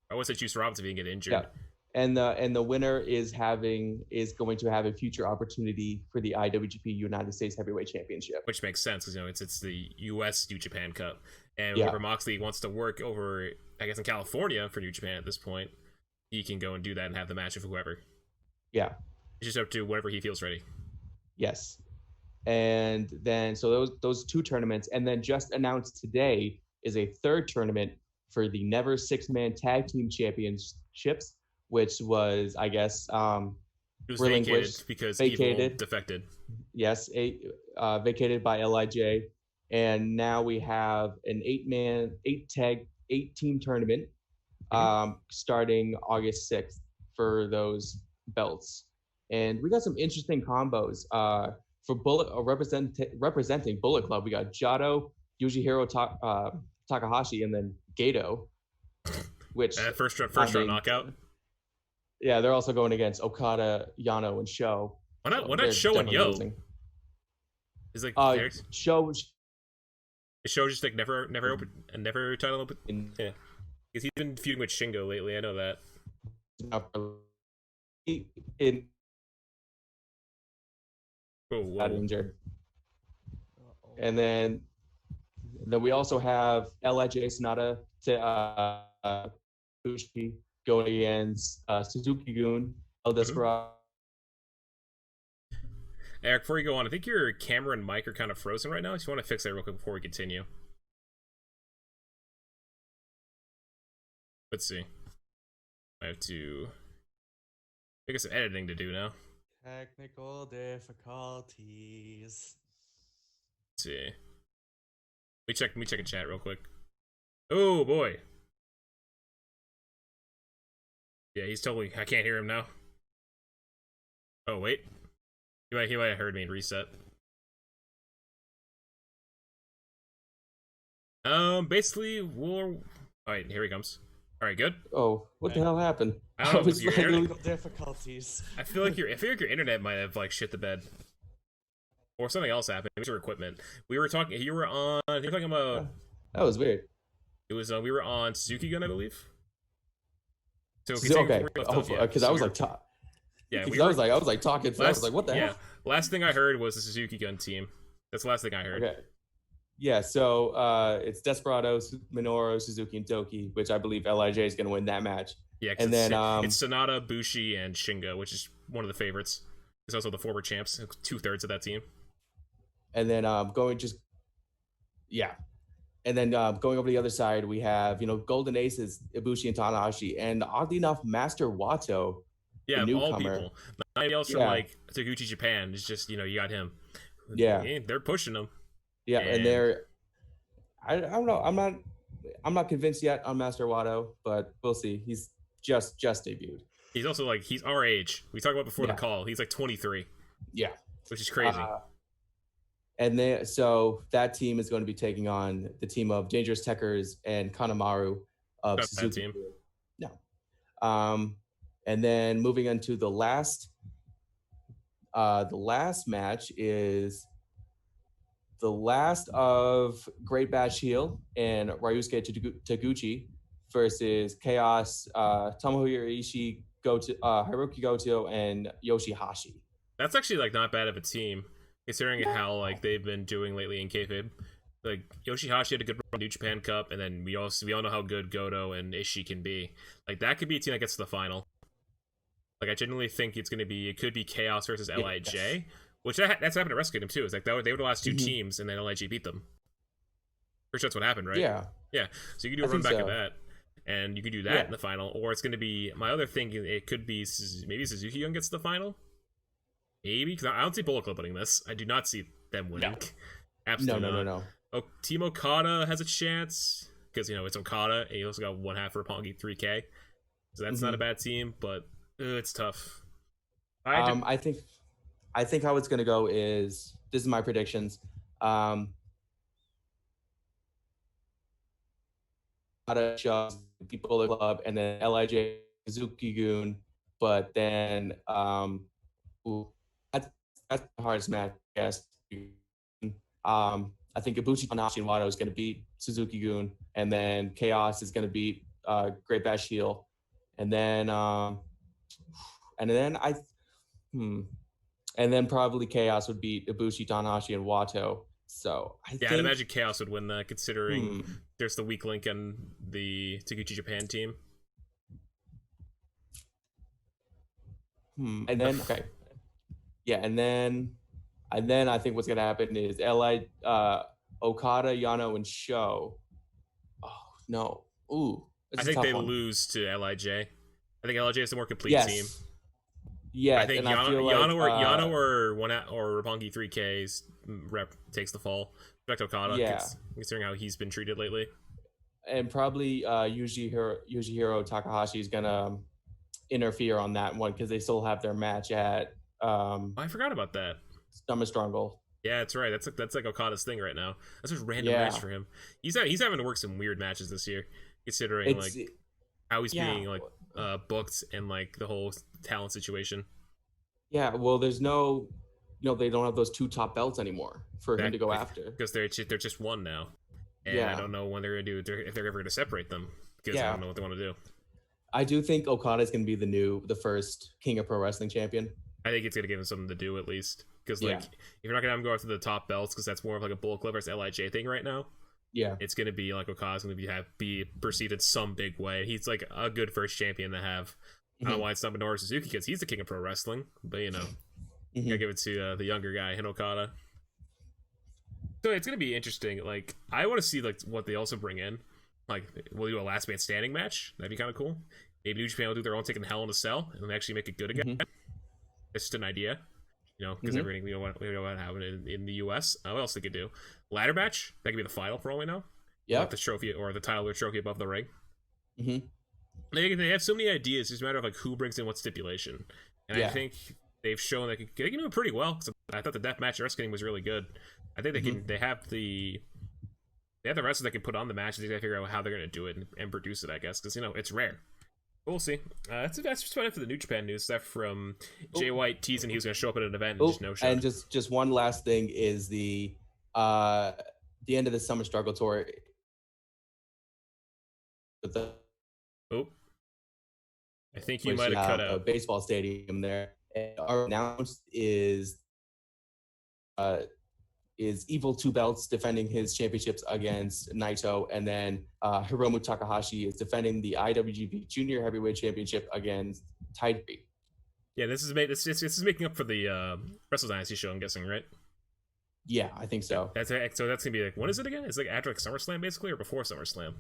I would say Juice Robinson being get injured. Yeah. And the winner is going to have a future opportunity for the IWGP United States Heavyweight Championship, which makes sense because it's the U.S. New Japan Cup, and whenever Moxley wants to work over, I guess in California for New Japan at this point, he can go and do that and have the match with whoever. Yeah, it's just up to whenever he feels ready. Yes, and then so those 2 tournaments, and then just announced today is a 3rd tournament for the Never 6-Man Tag Team Championships, which was, I guess, it was vacated because Evil defected. Yes, vacated by LIJ, and now we have an 8-team tournament starting August 6th for those belts, and we got some interesting combos for representing Bullet Club. We got Jado, Yujihiro Takahashi, and then Gato, which first round knockout. Yeah, they're also going against Okada, Yano, and Sho. Why not Sho and Yo? Is like Sho. Is Sho just like never open and never title open? Yeah, because he's been feuding with Shingo lately. I know that. in Whoa. injured. And then we also have Lij Sonata to Bushi going against Suzuki-gun, El Desperado. Eric, before you go on, I think your camera and mic are kind of frozen right now. I just want to fix that real quick before we continue. Let's see. I have some editing to do now. Technical difficulties. Let's see. Let me check a chat real quick. Oh boy. Yeah, he's totally. I can't hear him now. Oh wait. He might have heard me and reset. Basically, alright, here he comes. Alright, good. Oh, what the hell happened? I don't know, your Technical difficulties. I feel like your internet might have like shit the bed. Or something else happened. It was your equipment. We were talking you were talking about that was weird. It was we were on Suzuki-gun, I believe. So okay. Because I was like yeah, I was like talking fast. I was like, what the hell? Last thing I heard was the Suzuki-gun team. That's the last thing I heard. Okay. Yeah, so it's Desperado, Minoru, Suzuki, and Toki, which I believe Lij is going to win that match. Yeah, and then it's Sonata, Bushi, and Shingo, which is one of the favorites. It's also the former champs, 2/3 of that team. And then going over the other side, we have Golden Aces, Ibushi and Tanahashi, and oddly enough, Master Wato. Yeah, all people. Not anybody else from like Taguchi Japan. It's just you got him. Yeah, they're pushing him. Yeah, and they're. I don't know. I'm not convinced yet on Master Wato, but we'll see. He's just debuted. He's also like he's our age. We talked about before the call. He's like 23. Yeah, which is crazy. So that team is going to be taking on the team of Dangerous Techers and Kanemaru of Suzuki. Team. No. And then moving into the last match is the last of Great Bash Heel and Ryusuke Taguchi versus Chaos, Tomohiro Ishii, Hiroki Goto, and Yoshihashi. That's actually like not bad of a team, considering how like they've been doing lately in kayfabe. Like Yoshihashi had a good run in New Japan Cup, and then we all know how good Goto and Ishii can be. Like that could be a team that gets to the final. Like I genuinely think it could be Chaos versus Lij, which that's happened at Wrestle Kingdom too. It's like they were the last two teams, and then Lij beat them. Pretty sure that's what happened, right? Yeah. So you can do a run back of that, and you can do that in the final, or it's going to be my other thing. It could be maybe Suzuki-gun gets to the final. Maybe because I don't see Bullet Club winning this. I do not see them winning. No. Absolutely no. Oh, Team Okada has a chance because it's Okada, and he also got one half for Roppongi 3K, so that's not a bad team, but it's tough. I think how it's going to go is this is my predictions. People Club and then Lij Suzuki-gun, but then that's the hardest match, I guess. I think Ibushi, Tanahashi, and Wato is going to beat Suzuki-gun, and then Chaos is going to beat Great Bash Heel, and then probably Chaos would beat Ibushi, Tanahashi, and Wato. So I'd imagine Chaos would win that, considering there's the weak link in the Taguchi Japan team. And then and then I think what's gonna happen is Okada, Yano, and Sho. Oh no! Ooh, I think they lose to Lij. I think Lij is the more complete team. Yeah, I think Yano or Roppongi 3K's rep takes the fall. Back to Okada, considering how he's been treated lately. And probably Yujihiro Takahashi is gonna interfere on that one because they still have their match at. I forgot about that. Summer Struggle. Yeah, that's right. That's like Okada's thing right now. That's just random match for him. He's having to work some weird matches this year, considering how he's being booked and like the whole talent situation. Yeah, well, there's no, they don't have those two top belts anymore for him to go after because they're just one now, and I don't know when they're gonna do if they're ever gonna separate them because I don't know what they want to do. I do think Okada is going to be the first King of Pro Wrestling champion. I think it's going to give him something to do at least. Because, like, if you're not going to have him go after the top belts, because that's more of like a Bullet Club versus LIJ thing right now. Yeah. It's going to be like Okada's going to be perceived in some big way. He's like a good first champion to have. I don't know why it's not Minoru Suzuki, because he's the King of Pro Wrestling. But, you know, gotta give it to the younger guy, in Okada. So it's going to be interesting. Like, I want to see like what they also bring in. Like, will they do a last man standing match? That'd be kind of cool. Maybe New Japan will do their own taking Hell in a Cell and actually make it good again. It's just an idea, you know, because everything we know what happened in the U.S. What else they could do? Ladder match, that could be the final for all we know. Yeah, like the trophy or the title or trophy above the ring. They have so many ideas. It's just a matter of like who brings in what stipulation, and I think they've shown they can do it pretty well. Cause I thought the death match wrestling was really good. I think they can. They have the wrestlers that can put on the match. They gotta figure out how they're gonna do it and produce it. I guess because you know it's rare. We'll see. That's just about it for the New Japan news stuff from Jay White teasing he was going to show up at an event and just no show. And just one last thing is the end of the Summer Struggle Tour. I think you might have cut out. A baseball stadium there. And our announced is Evil Two Belts defending his championships against Naito, and then Hiromu Takahashi is defending the IWGP Junior Heavyweight Championship against Taiji. Yeah, this is making up for the Wrestle Dynasty show, I'm guessing, right? Yeah, I think so. That's gonna be like, when is it again? It's like after like SummerSlam basically, or before SummerSlam?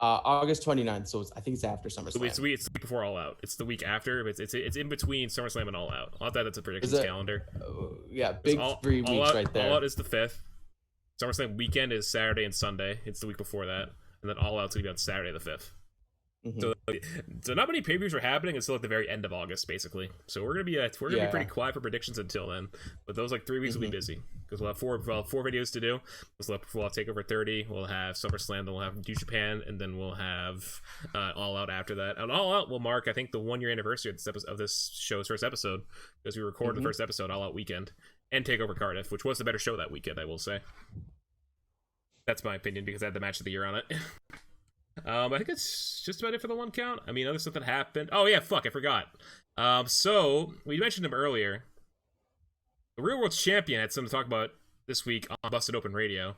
August 29th, so I think it's after SummerSlam. It's the week before All Out. It's the week after, but it's in between SummerSlam and All Out. I'll have that's a predictions calendar. Yeah, big 3 weeks out, right there. All Out is the 5th. SummerSlam weekend is Saturday and Sunday. It's the week before that. And then All Out's going to be on Saturday the 5th. So not many pay-per-views are happening until like the very end of August, basically. So we're gonna be pretty quiet for predictions until then. But those like 3 weeks will be busy because we'll have four videos to do. We'll have Takeover 30. We'll have SummerSlam. Then we'll have New Japan, and then we'll have All Out after that. And All Out will mark, I think, the 1 year anniversary of this show's first episode because we recorded the first episode All Out weekend and Takeover Cardiff, which was the better show that weekend, I will say. That's my opinion because I had the match of the year on it. I think it's just about it for the one count. I mean, other stuff that happened. Oh, yeah, fuck, I forgot. So, we mentioned him earlier. The Real World Champion had something to talk about this week on Busted Open Radio.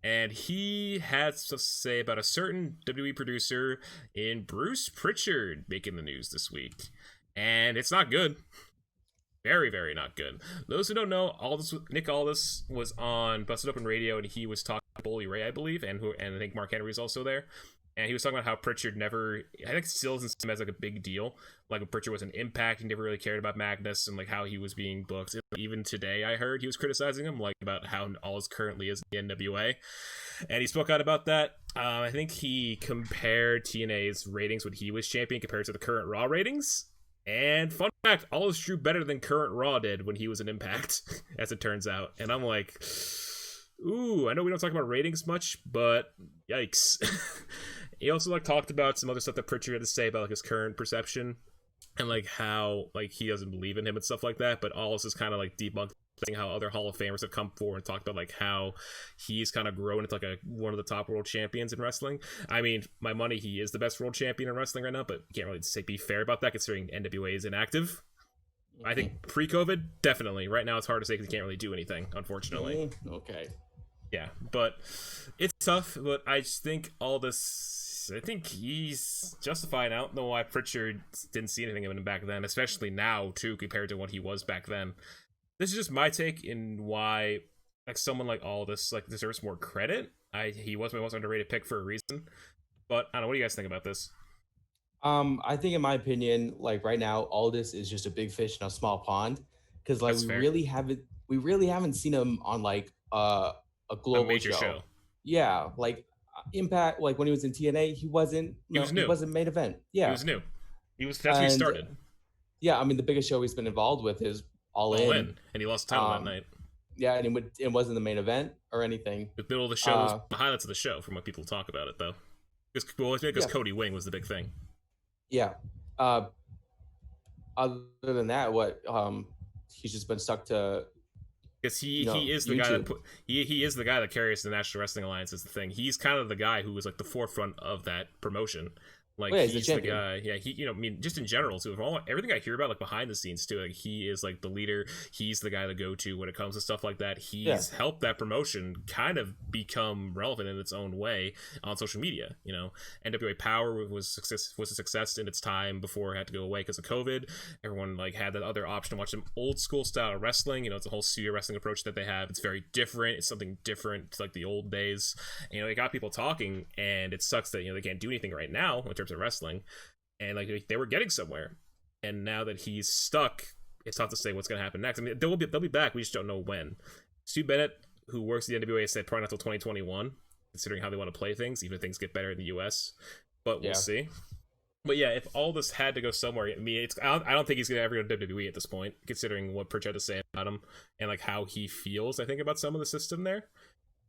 And he had stuff to say about a certain WWE producer in Bruce Pritchard making the news this week. And it's not good. Very, very not good. Those who don't know, Nick Aldis was on Busted Open Radio, and he was talking to Bully Ray, I believe, and I think Mark Henry was also there. And he was talking about how Pritchard I think still doesn't see him as like a big deal. Like Pritchard was an impact, he never really cared about Magnus and like how he was being booked. Even today, I heard he was criticizing him, like about how Aldis currently is in the NWA. And he spoke out about that. I think he compared TNA's ratings when he was champion compared to the current Raw ratings. And fun fact, Aldis drew better than current Raw did when he was an Impact, as it turns out. And I'm like, ooh, I know we don't talk about ratings much, but yikes. He also like talked about some other stuff that Pritchard had to say about like his current perception and like how like he doesn't believe in him and stuff like that. But Aldis is kind of like debunking how other Hall of Famers have come forward and talked about like how he's kind of grown into like one of the top world champions in wrestling. I mean, my money, he is the best world champion in wrestling right now, but can't really be fair about that considering NWA is inactive. I think pre-COVID, definitely. Right now, it's hard to say because he can't really do anything, unfortunately. Okay. Yeah, but it's tough. But I just think I think he's justified. I don't know why Pritchard didn't see anything of him back then, especially now, too, compared to what he was back then. This is just my take in why like someone like Aldis like deserves more credit. He was my most underrated pick for a reason. But I don't know, what do you guys think about this? I think in my opinion, like right now, Aldis is just a big fish in a small pond. Because like we really haven't seen him on like a global major show. Yeah, like Impact, like when he was in TNA, he wasn't new. He wasn't main event. Yeah. He was new. That's where he started. Yeah, I mean the biggest show he's been involved with is All In. And he lost the title that night. Yeah, and it wasn't the main event or anything. The middle of the show was the highlights of the show from what people talk about it though. Because Cody Wing was the big thing. Yeah. Other than that, he's just been stuck to. Because he is the guy that he is the guy that carries the National Wrestling Alliance is the thing. He's kind of the guy who was like the forefront of that promotion. Like, yeah, he's the guy. Yeah, he, I mean, just in general too. Everything I hear about, like behind the scenes too, like he is like the leader. He's the guy to go to when it comes to stuff like that. He's helped that promotion kind of become relevant in its own way on social media. NWA Power was a success in its time before it had to go away because of COVID. Everyone like had that other option to watch some old school style wrestling. It's a whole studio wrestling approach that they have. It's very different. It's something different. It's like the old days. It got people talking, and it sucks that they can't do anything right now in terms of wrestling, and like they were getting somewhere, and now that he's stuck, it's tough to say what's going to happen next. I mean, they'll be back, we just don't know when. Stu Bennett, who works at the NWA, said probably not until 2021, considering how they want to play things, even if things get better in the US, but we'll see. But yeah, if all this had to go somewhere, I mean, I don't think he's going to ever go to WWE at this point, considering what Pritch had to say about him and like how he feels, I think, about some of the system there.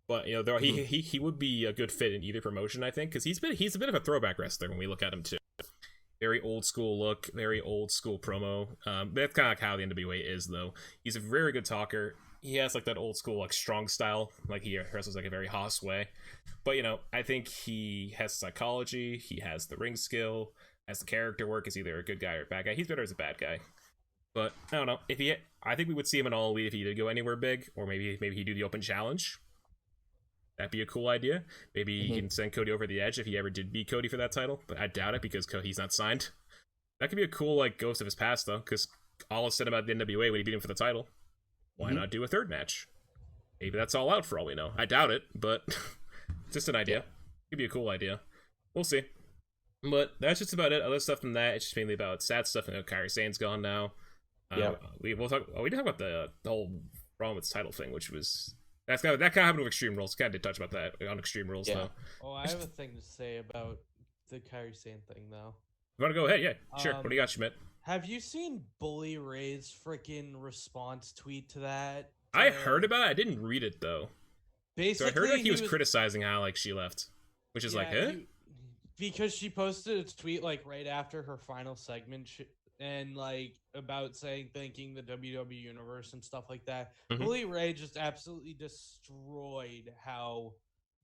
But he would be a good fit in either promotion, I think, because he's a bit of a throwback wrestler when we look at him too. Very old school look, very old school promo. That's kind of like how the NWA is, though. He's a very good talker. He has like that old school like strong style, like he wrestles like a very Haas way. But I think he has psychology. He has the ring skill. Has the character work. Is either a good guy or a bad guy. He's better as a bad guy. But I don't know I think we would see him in All Elite if he did go anywhere big, or maybe he'd do the Open Challenge. That'd be a cool idea. Maybe he can send Cody over the edge if he ever did beat Cody for that title, but I doubt it because he's not signed. That could be a cool like ghost of his past though, because all is said about the NWA when he beat him for the title. Why not do a third match? Maybe that's All Out for all we know. I doubt it, but just an idea. Could be a cool idea. We'll see. But that's just about it. Other stuff than that, it's just mainly about sad stuff. Kairi Sane's gone now. We didn't talk about the whole problem with the title thing, which was. That kind of happened with Extreme Rules. Kind of did touch about that on Extreme Rules, though. Oh, I have a thing to say about the Kairi Sane thing, though. You want to go ahead? Yeah, sure. What do you got, Schmidt? Have you seen Bully Ray's freaking response tweet to that? I heard about it. I didn't read it, though. Basically, so I heard that he was criticizing how like she left, which is because she posted a tweet like right after her final segment. And like about thanking the WWE universe and stuff like that. Bully Ray just absolutely destroyed how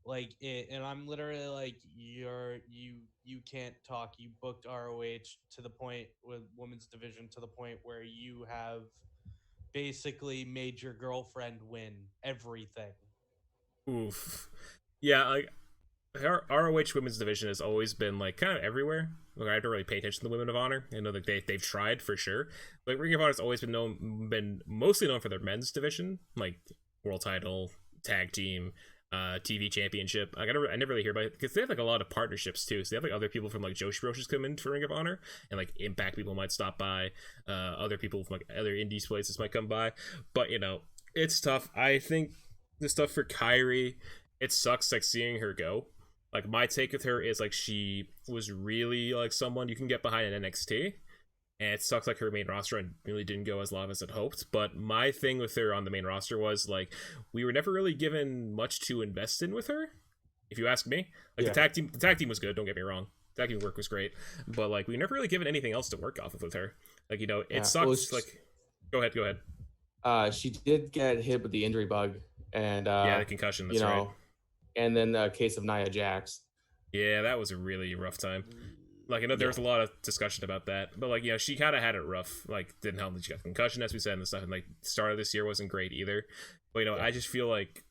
like it, and I'm literally like, you can't talk. You booked ROH to the point with women's division to the point where you have basically made your girlfriend win everything. Oof. Yeah, like ROH women's division has always been like kind of everywhere. Like, I don't really pay attention to the Women of Honor. I know that they've tried for sure, but Ring of Honor has always been mostly known for their men's division, like world title, tag team, TV championship. I never really hear about it because they have like a lot of partnerships too. So they have like other people from like Joshi Roshis come in for Ring of Honor, and like Impact people might stop by. Other people from like other indies places might come by, but it's tough. I think the stuff for Kairi, it sucks like seeing her go. Like, my take with her is, like, she was really, like, someone you can get behind in NXT. And it sucks, like, her main roster and really didn't go as long as I'd hoped. But my thing with her on the main roster was, like, we were never really given much to invest in with her, if you ask me. Like, the tag team was good, don't get me wrong. The tag team work was great. But, like, we never really given anything else to work off of with her. Like, it sucks. Well, like, go ahead. She did get hit with the injury bug. And, the concussion, that's right. And then the case of Nia Jax. Yeah, that was a really rough time. Like, there was a lot of discussion about that. But, like, she kind of had it rough. Like, didn't help that she got a concussion, as we said, and stuff. And, like, the start of this year wasn't great either. But, I just feel like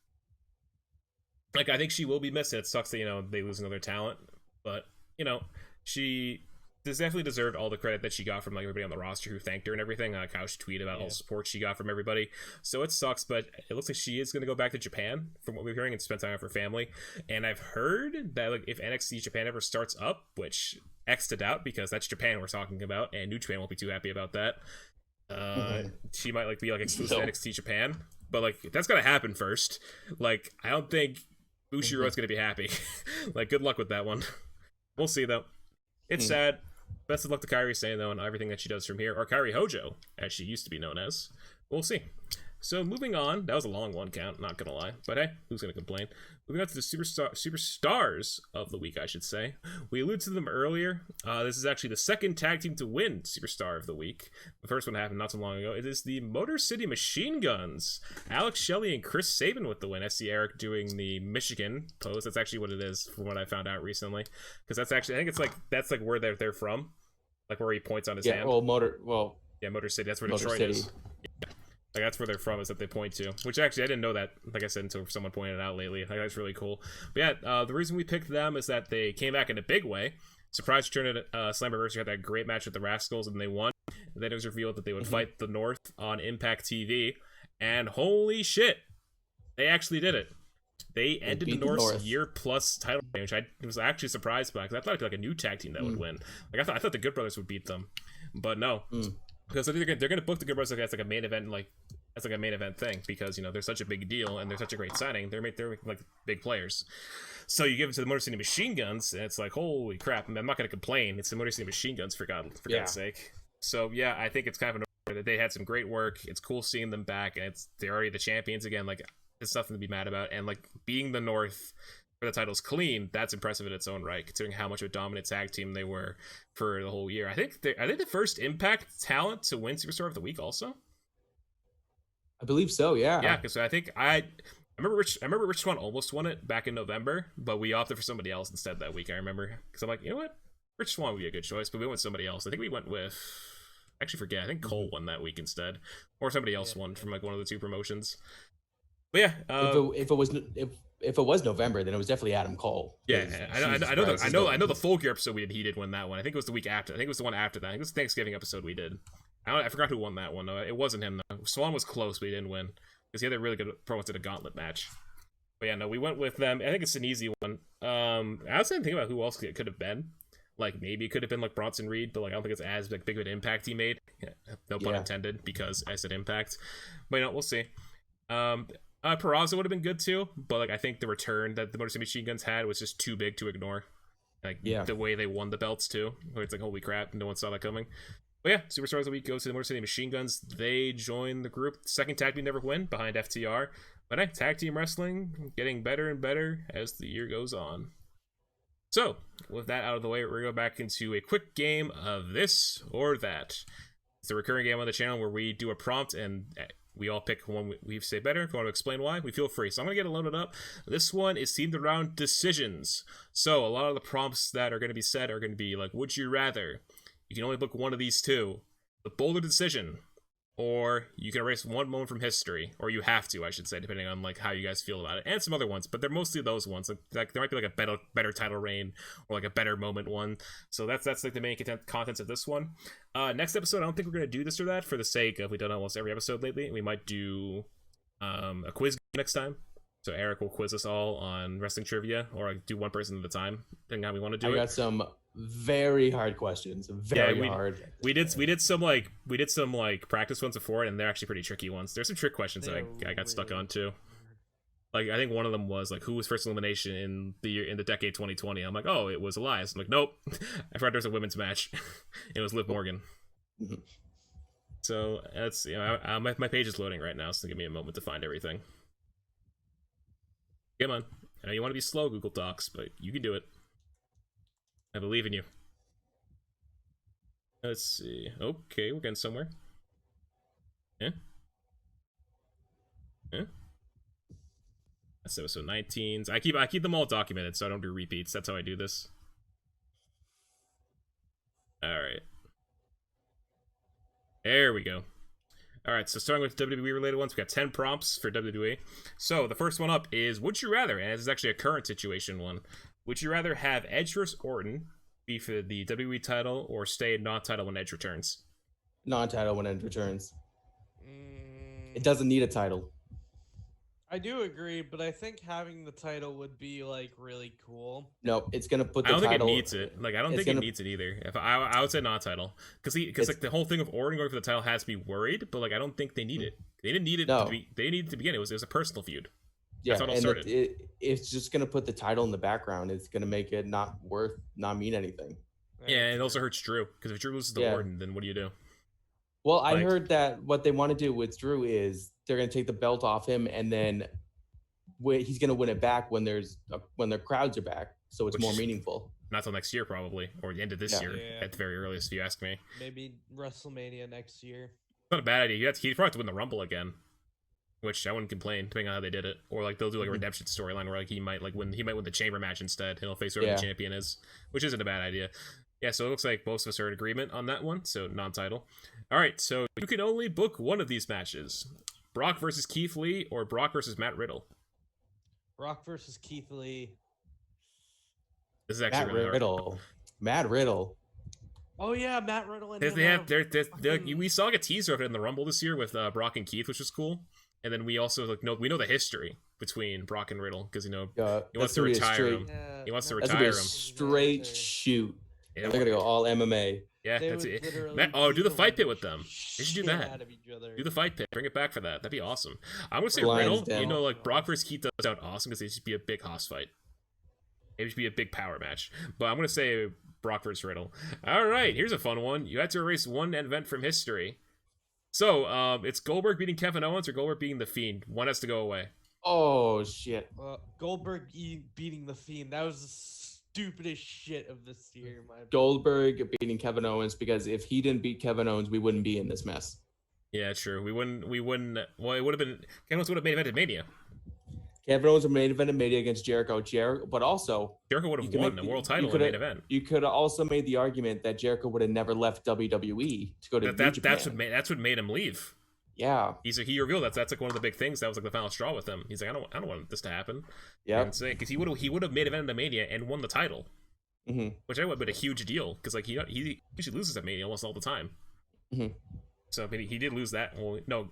I think she will be missed. It sucks that, they lose another talent. But, she definitely deserved all the credit that she got from like everybody on the roster who thanked her and everything. Like how she tweeted about all the support she got from everybody. So it sucks, but it looks like she is going to go back to Japan from what we're hearing and spend time with her family. And I've heard that like if NXT Japan ever starts up, which X to doubt because that's Japan we're talking about, and New Japan won't be too happy about that. She might like be like exclusive to NXT Japan, but like that's got to happen first. Like I don't think Bushiroad's going to be happy. Like good luck with that one. We'll see though. It's sad. Best of luck to Kairi Sane, though, and everything that she does from here. Or Kairi Hojo, as she used to be known as. We'll see. So moving on, that was a long one count, not gonna lie, but hey, who's gonna complain? Moving on to the superstars of the week, I should say. We alluded to them earlier. This is actually the second tag team to win Superstar of the Week. The first one happened not so long ago. It is the Motor City Machine Guns. Alex Shelley and Chris Sabin with the win. I see Eric doing the Michigan pose. That's actually what it is, from what I found out recently. Because that's actually, I think it's like that's like where they're from, like where he points on his hand. Yeah, Motor City. That's where Motor Detroit City. is. Like, that's where they're from, is that they point to. Which, actually, I didn't know that, like I said, until someone pointed it out lately. Like, that's really cool. But yeah, the reason we picked them is that they came back in a big way. Surprise return at Slammiversary, had that great match with the Rascals, and they won. And then it was revealed that they would fight the North on Impact TV. And holy shit, they actually did it. They ended the North's year-plus title reign, which I was actually surprised by, because I thought it'd be like a new tag team that would win. Like, I thought the Good Brothers would beat them. But no. Because they're going to book the Good Brothers as like a main event, that's like a main event thing, because they're such a big deal and they're such a great signing. They're like big players. So you give it to the Motor City Machine Guns, and it's like, holy crap! I'm not going to complain. It's the Motor City Machine Guns, for God's sake. So yeah, I think it's kind of an honor that they had some great work. It's cool seeing them back, and they're already the champions again. Like, it's nothing to be mad about. And like, beating the North for the titles clean, that's impressive in its own right, considering how much of a dominant tag team they were for the whole year. I think the first Impact talent to win Superstar of the Week also. I believe so, yeah. Yeah, because I remember Rich Swann almost won it back in November, but we opted for somebody else instead that week. I remember, because I'm like, you know what, Rich Swann would be a good choice, but we went with somebody else. I think we went with, I actually forget. I think Cole won that week instead, or somebody else won from like one of the two promotions. But yeah, if it was November, then it was definitely Adam Cole. Yeah, I know the Full Gear episode he did win that one. I think it was the week after. I think it was the one after that. I think it was the Thanksgiving episode we did. I forgot who won that one. No, it wasn't him though. Swan was close, but he didn't win because he had a really good promo to the gauntlet match. But yeah, no, we went with them. I think it's an easy one. I was thinking about who else it could have been. Like, maybe it could have been like Bronson Reed, but like I don't think it's as like big of an impact he made. No pun intended, because I said impact. But we'll see. Peraza would have been good too, but like I think the return that the Motor City Machine Guns had was just too big to ignore. Like the way they won the belts too, where it's like, holy crap, no one saw that coming. But yeah, Superstars of the Week goes to the Motor City Machine Guns. They join the group, second tag team never win, behind FTR. But tag team wrestling getting better and better as the year goes on. So with that out of the way, we're gonna go back into a quick game of this or that. It's a recurring game on the channel where we do a prompt and we all pick one we say better. If you want to explain why, we feel free. So I'm going to get it loaded up. This one is themed around decisions. So a lot of the prompts that are going to be said are going to be like, would you rather? You can only book one of these two. The bolder decision. Or you can erase one moment from history. Or you have to, I should say, depending on like how you guys feel about it. And some other ones, but they're mostly those ones. Like there might be like a better title reign or like a better moment one. So that's like the main contents of this one. Next episode, I don't think we're going to do this or that for the sake of, we've done almost every episode lately. We might do a quiz next time. So Eric will quiz us all on wrestling trivia, or like do one person at a time, depending on how we want to do it. I got some very hard questions. Hard. We did some practice ones before, and they're actually pretty tricky ones. There's some trick questions that I got stuck on too. Like I think one of them was like, who was first elimination in the decade 2020? I'm like, oh, it was Elias. I'm like, nope. I forgot there was a women's match. It was Liv Morgan. So that's my page is loading right now, so give me a moment to find everything. Come on. I know you want to be slow, Google Docs, but you can do it. I believe in you. Let's see. Okay, we're getting somewhere. Yeah. That's episode 19. I keep them all documented, so I don't do repeats. That's how I do this. Alright. There we go. Alright, so starting with WWE related ones, we got 10 prompts for WWE. So the first one up is, would you rather, and this is actually a current situation one, would you rather have Edge vs. Orton be for the WWE title or stay non-title when Edge returns? Non-title when Edge returns. It doesn't need a title. I do agree, but I think having the title would be like really cool. No, it's gonna put the title. I don't think it needs it. Like I don't think it needs it either. If I would say non-title, because like the whole thing of Orton going for the title has to be worried, but like I don't think they need it. They didn't need it. They needed it to begin. It was a personal feud. Yeah, that's how it all started. It's just gonna put the title in the background. It's gonna make it not mean anything. Yeah, and it also hurts Drew, because if Drew loses to Orton, then what do you do? Well, I heard that what they want to do with Drew is they're gonna take the belt off him, and then he's gonna win it back when their crowds are back, so it's more meaningful. Not till next year, probably, or the end of this year at the very earliest, if you ask me. Maybe WrestleMania next year. Not a bad idea. He'd probably have to win the Rumble again, which I wouldn't complain, depending on how they did it. Or like they'll do like a redemption storyline where like he might win the chamber match instead, and he'll face whoever the champion is, which isn't a bad idea. Yeah, so it looks like both of us are in agreement on that one, so non-title. All right, so you can only book one of these matches: Brock versus Keith Lee or Brock versus Matt Riddle. Brock versus Keith Lee. This is actually really hard. Matt Riddle. Oh yeah, Matt Riddle. And we saw like a teaser of it in the Rumble this year with Brock and Keith, which was cool. And then we also we know the history between Brock and Riddle because he wants to retire him. He wants to retire him. Straight shoot. Yeah, they're gonna go all MMA. Yeah, that's it. Do the fight pit with them. They should do that. Do the fight pit. Bring it back for that. That'd be awesome. I'm gonna say Riddle. Like Brock versus Keith does sound awesome because it should be a big Haas fight. It should be a big power match. But I'm gonna say Brock versus Riddle. All right, here's a fun one. You had to erase one event from history. So it's Goldberg beating Kevin Owens or Goldberg beating The Fiend. One has to go away. Oh shit. Goldberg beating The Fiend. That was the stupidest shit of this year. Goldberg beating Kevin Owens, because if he didn't beat Kevin Owens, we wouldn't be in this mess. Yeah, true. We wouldn't. Well, it would have been. Kevin Owens would have main evented Mania. Kevin Owens would have main evented Mania against Jericho. But also Jericho would have won the world title in the main event. You could have also made the argument that Jericho would have never left WWE to go to New Japan. That's what made him leave. Yeah, he revealed that's like one of the big things. That was like the final straw with him. He's like, I don't want this to happen. Yeah, because he would have made event in Mania and won the title, which I would have been a huge deal because like he usually loses at Mania almost all the time. So maybe he did lose that. Well, no,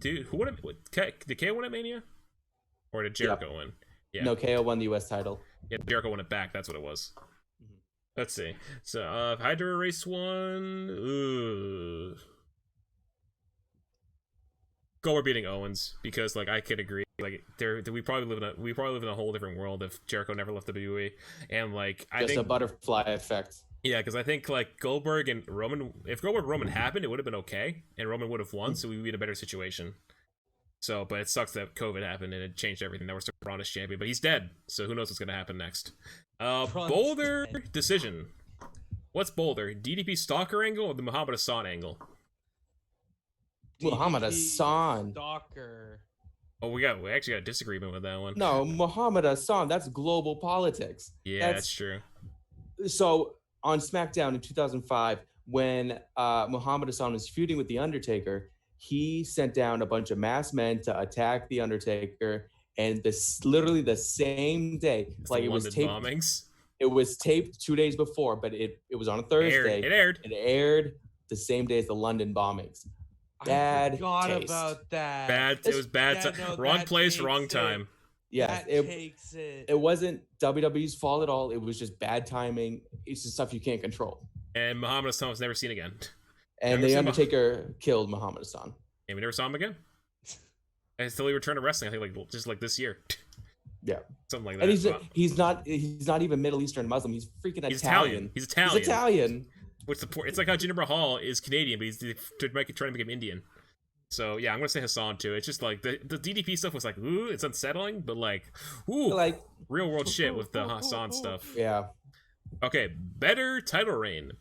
dude, who won? Did KO win at Mania, or did Jericho win? Yeah, no, KO won the U.S. title. Yeah, Jericho won it back. That's what it was. Let's see. So if I had to erase one, Goldberg beating Owens, because like I could agree, like we probably live in a whole different world if Jericho never left WWE, and like I think a butterfly effect. Yeah, because I think like Goldberg and Roman, if Goldberg and Roman happened, it would have been okay, and Roman would have won, so we'd be in a better situation. So, but it sucks that COVID happened and it changed everything. Now we're still Braun as champion, but he's dead, so who knows what's gonna happen next? Boulder decision. What's Boulder? DDP Stalker angle or the Muhammad Hassan angle? Muhammad Hassan. Stalker. Oh, we actually got a disagreement with that one. No, Muhammad Hassan. That's global politics. Yeah, that's true. So on SmackDown in 2005, when Muhammad Hassan was feuding with The Undertaker, he sent down a bunch of masked men to attack The Undertaker, and literally the same day, like it was taped. Bombings. It was taped 2 days before, but it was on a Thursday. It aired the same day as the London bombings. Bad. I forgot taste. About that. It was bad. Wrong place, wrong time. Yeah, it wasn't WWE's fault at all. It was just bad timing. It's just stuff you can't control. And Muhammad Hassan was never seen again. And The Undertaker killed Muhammad Hassan. And we never saw him again. Until he returned to wrestling, I think just like this year. Yeah, something like that. And he's not even Middle Eastern Muslim. He's freaking Italian. He's Italian. Which it's like how Jinder Mahal is Canadian, but he's trying to make him Indian. So yeah, I'm gonna say Hassan too. It's just like the DDP stuff was like, ooh, it's unsettling, but like, ooh, like real world shit with the Hassan stuff. Yeah. Okay, better title reign.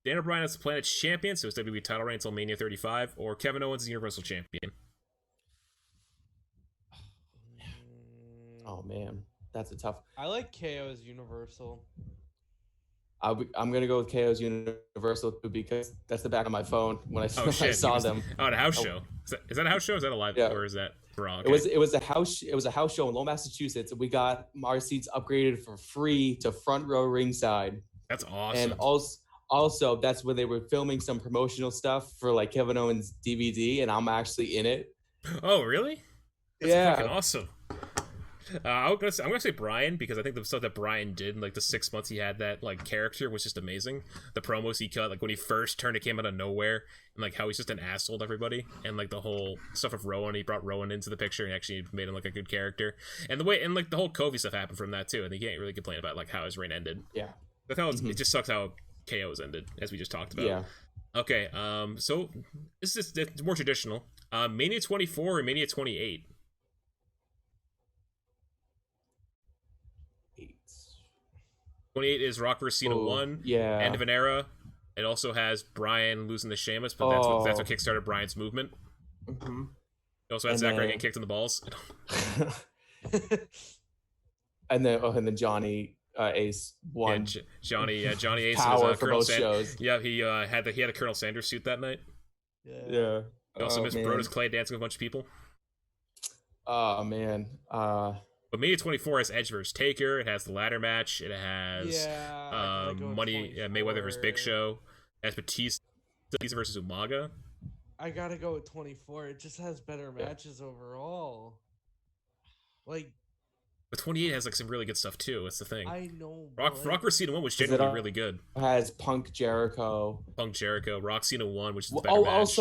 Daniel Bryan is the Planet's champion, so it's WWE title reign until Mania 35, or Kevin Owens is Universal champion. Oh man, that's a tough. I like KO as Universal. I'm gonna go with KO's Universal because that's the back of my phone when I saw them. Oh, a house show. Is that a house show? Is that a live or is that Raw? Okay. It was a house show in Lowell, Massachusetts. We got our seats upgraded for free to front row ringside. That's awesome. And also that's where they were filming some promotional stuff for like Kevin Owens DVD, and I'm actually in it. Oh, really? That's fucking awesome. I'm gonna say Brian because I think the stuff that Brian did in like the 6 months he had that like character was just amazing. The promos he cut, like when he first turned, it came out of nowhere, and like how he's just an asshole to everybody, and like the whole stuff of Rowan, he brought Rowan into the picture and actually made him like a good character, and like the whole Kofi stuff happened from that too, and he can't really complain about like how his reign ended. Yeah, but it just sucks how KO's ended, as we just talked about. Yeah. Okay, so this is it's more traditional. Mania 24 or Mania 28? 28 is Rock vs. Cena 1, yeah. end of an era. It also has Bryan losing to Sheamus, but that's what kickstarted Bryan's movement. Mm-hmm. It also had Zack Ryder getting kicked in the balls. and then Johnny Ace won. Yeah, Johnny Ace power was for Colonel both shows. Yeah, he had the Colonel Sanders suit that night. Yeah. He also missed Brodus Clay dancing with a bunch of people. Oh man. But Mania 24 has Edge versus Taker. It has the ladder match. It has Money Mayweather versus Big Show. It has Batista versus Umaga. I gotta go with 24. It just has better matches overall. Like, but 28 has like some really good stuff too. It's the thing. I know. Rock vs. Cena 1 was genuinely really good. Has Punk Jericho. Rock Cena 1, which is the better match.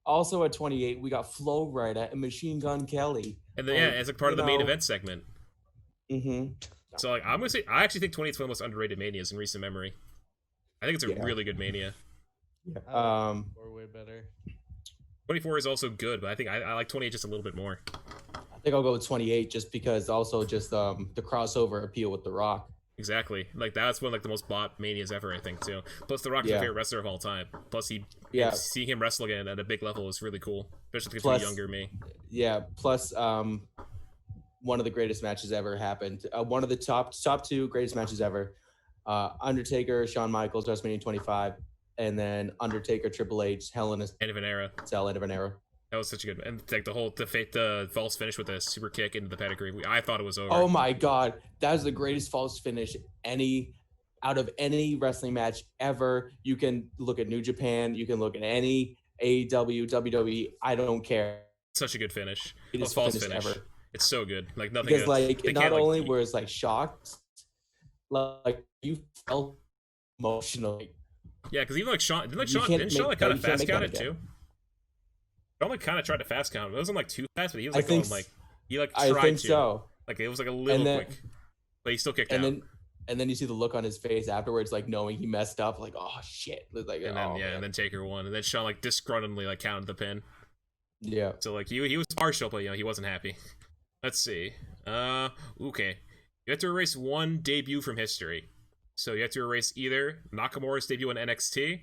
Also at 28, we got Flo Rida and Machine Gun Kelly. And then, as like part of the main event segment. Mm-hmm. So like I'm gonna say I actually think 28 is one of the most underrated manias in recent memory. I think it's a really good mania. Yeah. Or way better. 24 is also good, but I think I like 28 just a little bit more. I think I'll go with 28 just because also just the crossover appeal with The Rock. Exactly. Like that's one of like the most bought manias ever, I think, too. Plus The Rock's my favorite wrestler of all time. Plus seeing him wrestle again at a big level is really cool. Especially for younger me. Yeah, plus one of the greatest matches ever happened. One of the top two greatest matches ever. Undertaker, Shawn Michaels, WrestleMania 25, and then Undertaker, Triple H, Hell in a End of an era. End of an era. That was such a good, and like the false finish with a super kick into the pedigree. I thought it was over. Oh my god, that was the greatest false finish out of any wrestling match ever. You can look at New Japan, you can look at any AEW, WWE. I don't care. Such a good finish. It false finish ever. It's so good. Like nothing. Because like not only was like shocked, like you felt emotionally. Yeah, because even like Shawn, didn't Shawn like kind of fast count it too? Shawn like kind of tried to fast count. It wasn't like too fast, but he was like going like he like tried to. I think so. Like it was like a little quick, but he still kicked out. And then you see the look on his face afterwards, like knowing he messed up, like oh shit, like and then Taker won, and then Shawn like disgruntledly like counted the pin. Yeah. So like he was partial, but he wasn't happy. Let's see. Okay. You have to erase one debut from history. So you have to erase either Nakamura's debut on NXT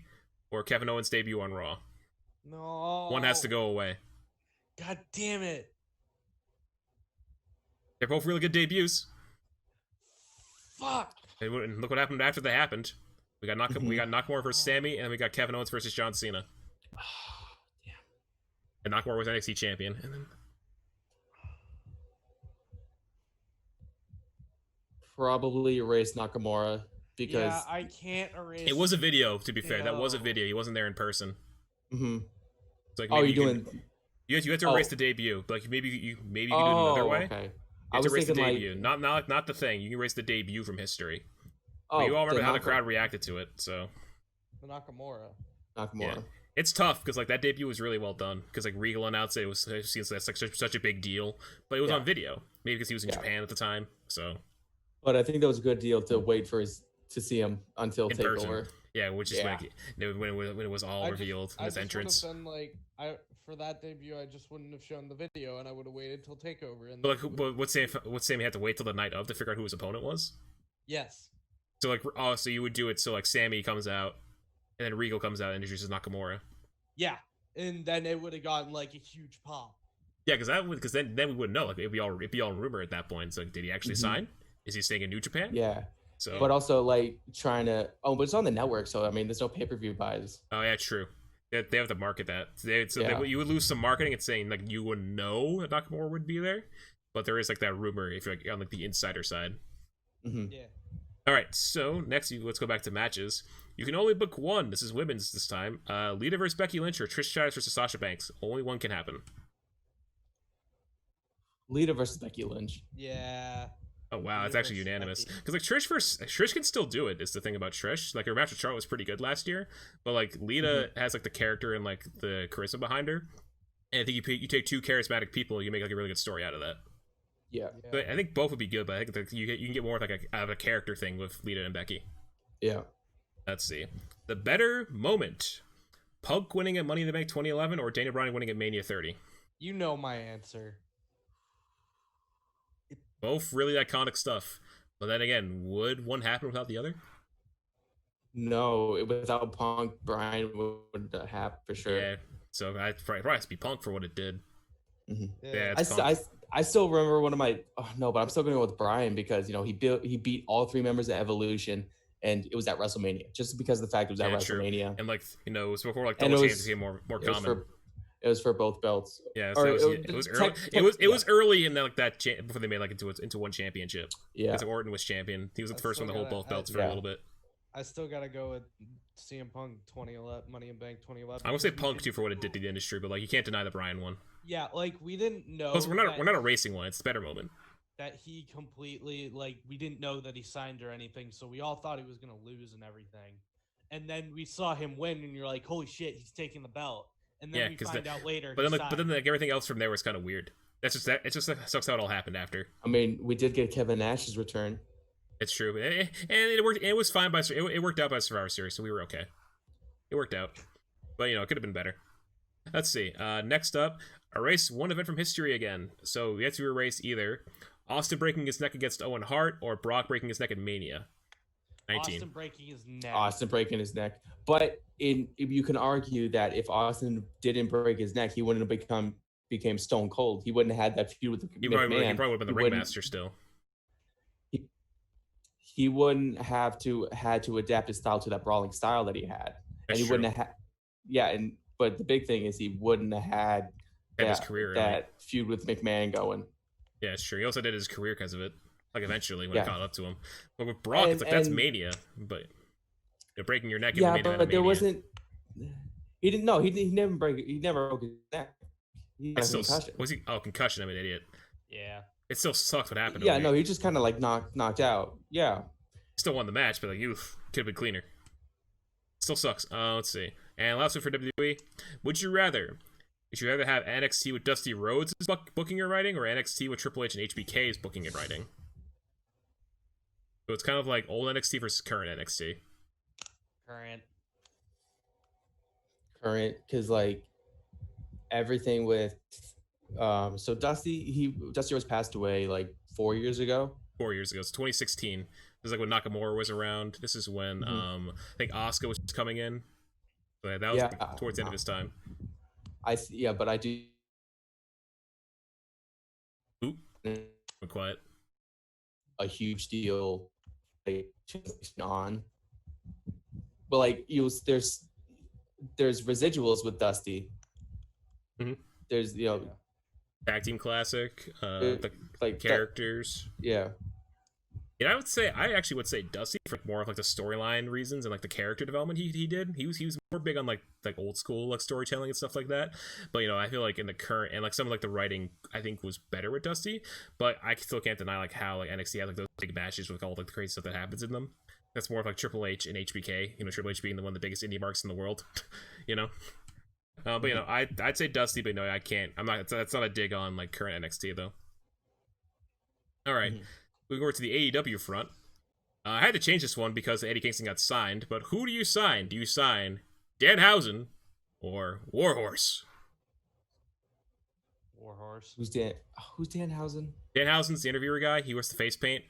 or Kevin Owens' debut on Raw. No. One has to go away. God damn it. They're both really good debuts. Fuck. And look what happened after they happened. We got Nakamura versus Sammy, and we got Kevin Owens versus John Cena. Damn. And Nakamura was NXT champion. And then... Probably erase Nakamura because I can't erase. It was a video, to be fair. That was a video. He wasn't there in person. Mm-hmm. It's like you have to erase the debut. Like maybe you can do it another way. Okay. I was erase the debut, not the thing. You can erase the debut from history. But you all remember how the crowd reacted to it, so. The Nakamura. Yeah. It's tough because like that debut was really well done because like Regal announced it was that's like such a big deal, but it was on video. Maybe because he was in Japan at the time, so. But I think that was a good deal to wait to see him until Takeover. Yeah, which is when it was all revealed in his entrance. Been like for that debut, I just wouldn't have shown the video, and I would have waited till Takeover. And but what Sammy had to wait till the night of to figure out who his opponent was? Yes. So like, so you would do it so like Sammy comes out, and then Regal comes out and introduces Nakamura. Yeah, and then it would have gotten like a huge pop. Yeah, because then we wouldn't know. Like it'd be all rumor at that point. So did he actually sign? Is he staying in New Japan? Yeah. So, but also like trying to. Oh, but it's on the network, so I mean, there's no pay-per-view buys. Oh yeah, true. They have to market that. You would lose some marketing and saying like you wouldn't know that Nakamura would be there, but there is like that rumor if you're like on like the insider side. Mm-hmm. Yeah. All right. So next, let's go back to matches. You can only book one. This is women's this time. Lita versus Becky Lynch or Trish Stratus versus Sasha Banks. Only one can happen. Lita versus Becky Lynch. Yeah. Oh wow, it's actually unanimous. Because like Trish can still do it. Is the thing about Trish. Like her match with Charlotte was pretty good last year, but like Lita has like the character and like the charisma behind her. And I think you take two charismatic people, you make like a really good story out of that. Yeah. So I think both would be good, but I think you can get more of like a character thing with Lita and Becky. Yeah. Let's see. The better moment. Punk winning at Money in the Bank 2011 or Daniel Bryan winning at Mania 30? You know my answer. Both really iconic stuff. But then again, would one happen without the other? No, without Punk, Bryan would have for sure. Yeah, so I'd probably has to be Punk for what it did. Mm-hmm. Yeah, I still remember one of my but I'm still going to go with Bryan because he beat all 3 members of Evolution, and it was at WrestleMania just because of the fact it was at WrestleMania. True. And it was before double champs became more common. It was for both belts. Yeah, so it was early. It was early in that before they made into one championship. Yeah, because Orton was champion. He was the first one to hold both belts for a little bit. I still gotta go with CM Punk 2011, Money in Bank 2011. I would say Punk too for what it did to the industry, but you can't deny the Bryan one. Yeah, we didn't know. Plus, we're not erasing one. It's the better moment. That he completely we didn't know that he signed or anything, so we all thought he was gonna lose and everything, and then we saw him win, and you're like, holy shit, he's taking the belt. And then we find out later. But then everything else from there was kind of weird. That's just that. It just sucks how it all happened after. I mean, we did get Kevin Nash's return. It's true, and it worked. It was fine it worked out by Survivor Series, so we were okay. It worked out, but it could have been better. Let's see. Next up, erase one event from history again. So we have to erase either Austin breaking his neck against Owen Hart or Brock breaking his neck at Mania 19. Austin breaking his neck. Austin breaking his neck. But if you can argue that if Austin didn't break his neck, he wouldn't have became Stone Cold. He wouldn't have had that feud with McMahon. He probably would have been the ringmaster still. He wouldn't had to adapt his style to that brawling style that he had. That's and he true. Wouldn't have but the big thing is he wouldn't have had his career feud with McMahon going. Yeah, it's true. He also did his career because of it. Eventually when it caught up to him. But with Brock, it's that's Mania. But breaking your neck. Yeah, but there wasn't. He didn't. No, he never broke his neck. He had a concussion. Was he? Oh, concussion. I'm an idiot. Yeah. It still sucks what happened. Yeah, no, he just kind of knocked out. Yeah. Still won the match, but could have been cleaner. Still sucks. Let's see. And last one for WWE. Would you rather have NXT with Dusty Rhodes' booking and writing, or NXT with Triple H and HBK's booking and writing? So it's kind of like old NXT versus current NXT. Current, because everything with so Dusty Rhodes passed away 4 years ago. 4 years ago. It's 2016. This is when Nakamura was around. This is when I think Asuka was coming in. So that was towards the end of his time. But I do. Oop. I'm quiet. A huge deal on. But there's residuals with Dusty. Mm-hmm. There's Tag Team Classic, the characters. Yeah. And I actually would say Dusty for more of the storyline reasons and the character development he did. He was more big on old school storytelling and stuff like that. But I feel in the current and some of the writing I think was better with Dusty. But I still can't deny how NXT had those big matches with all the crazy stuff that happens in them. That's more of Triple H and HBK. Triple H being one of the biggest indie marks in the world. But I'd say Dusty, but no, I can't. I'm not. That's not a dig on current NXT though. All right. Moving over to the AEW front. I had to change this one because Eddie Kingston got signed, but who do you sign? Do you sign Danhausen or Warhorse? Warhorse. Who's Danhausen? Danhausen's the interviewer guy. He wears the face paint.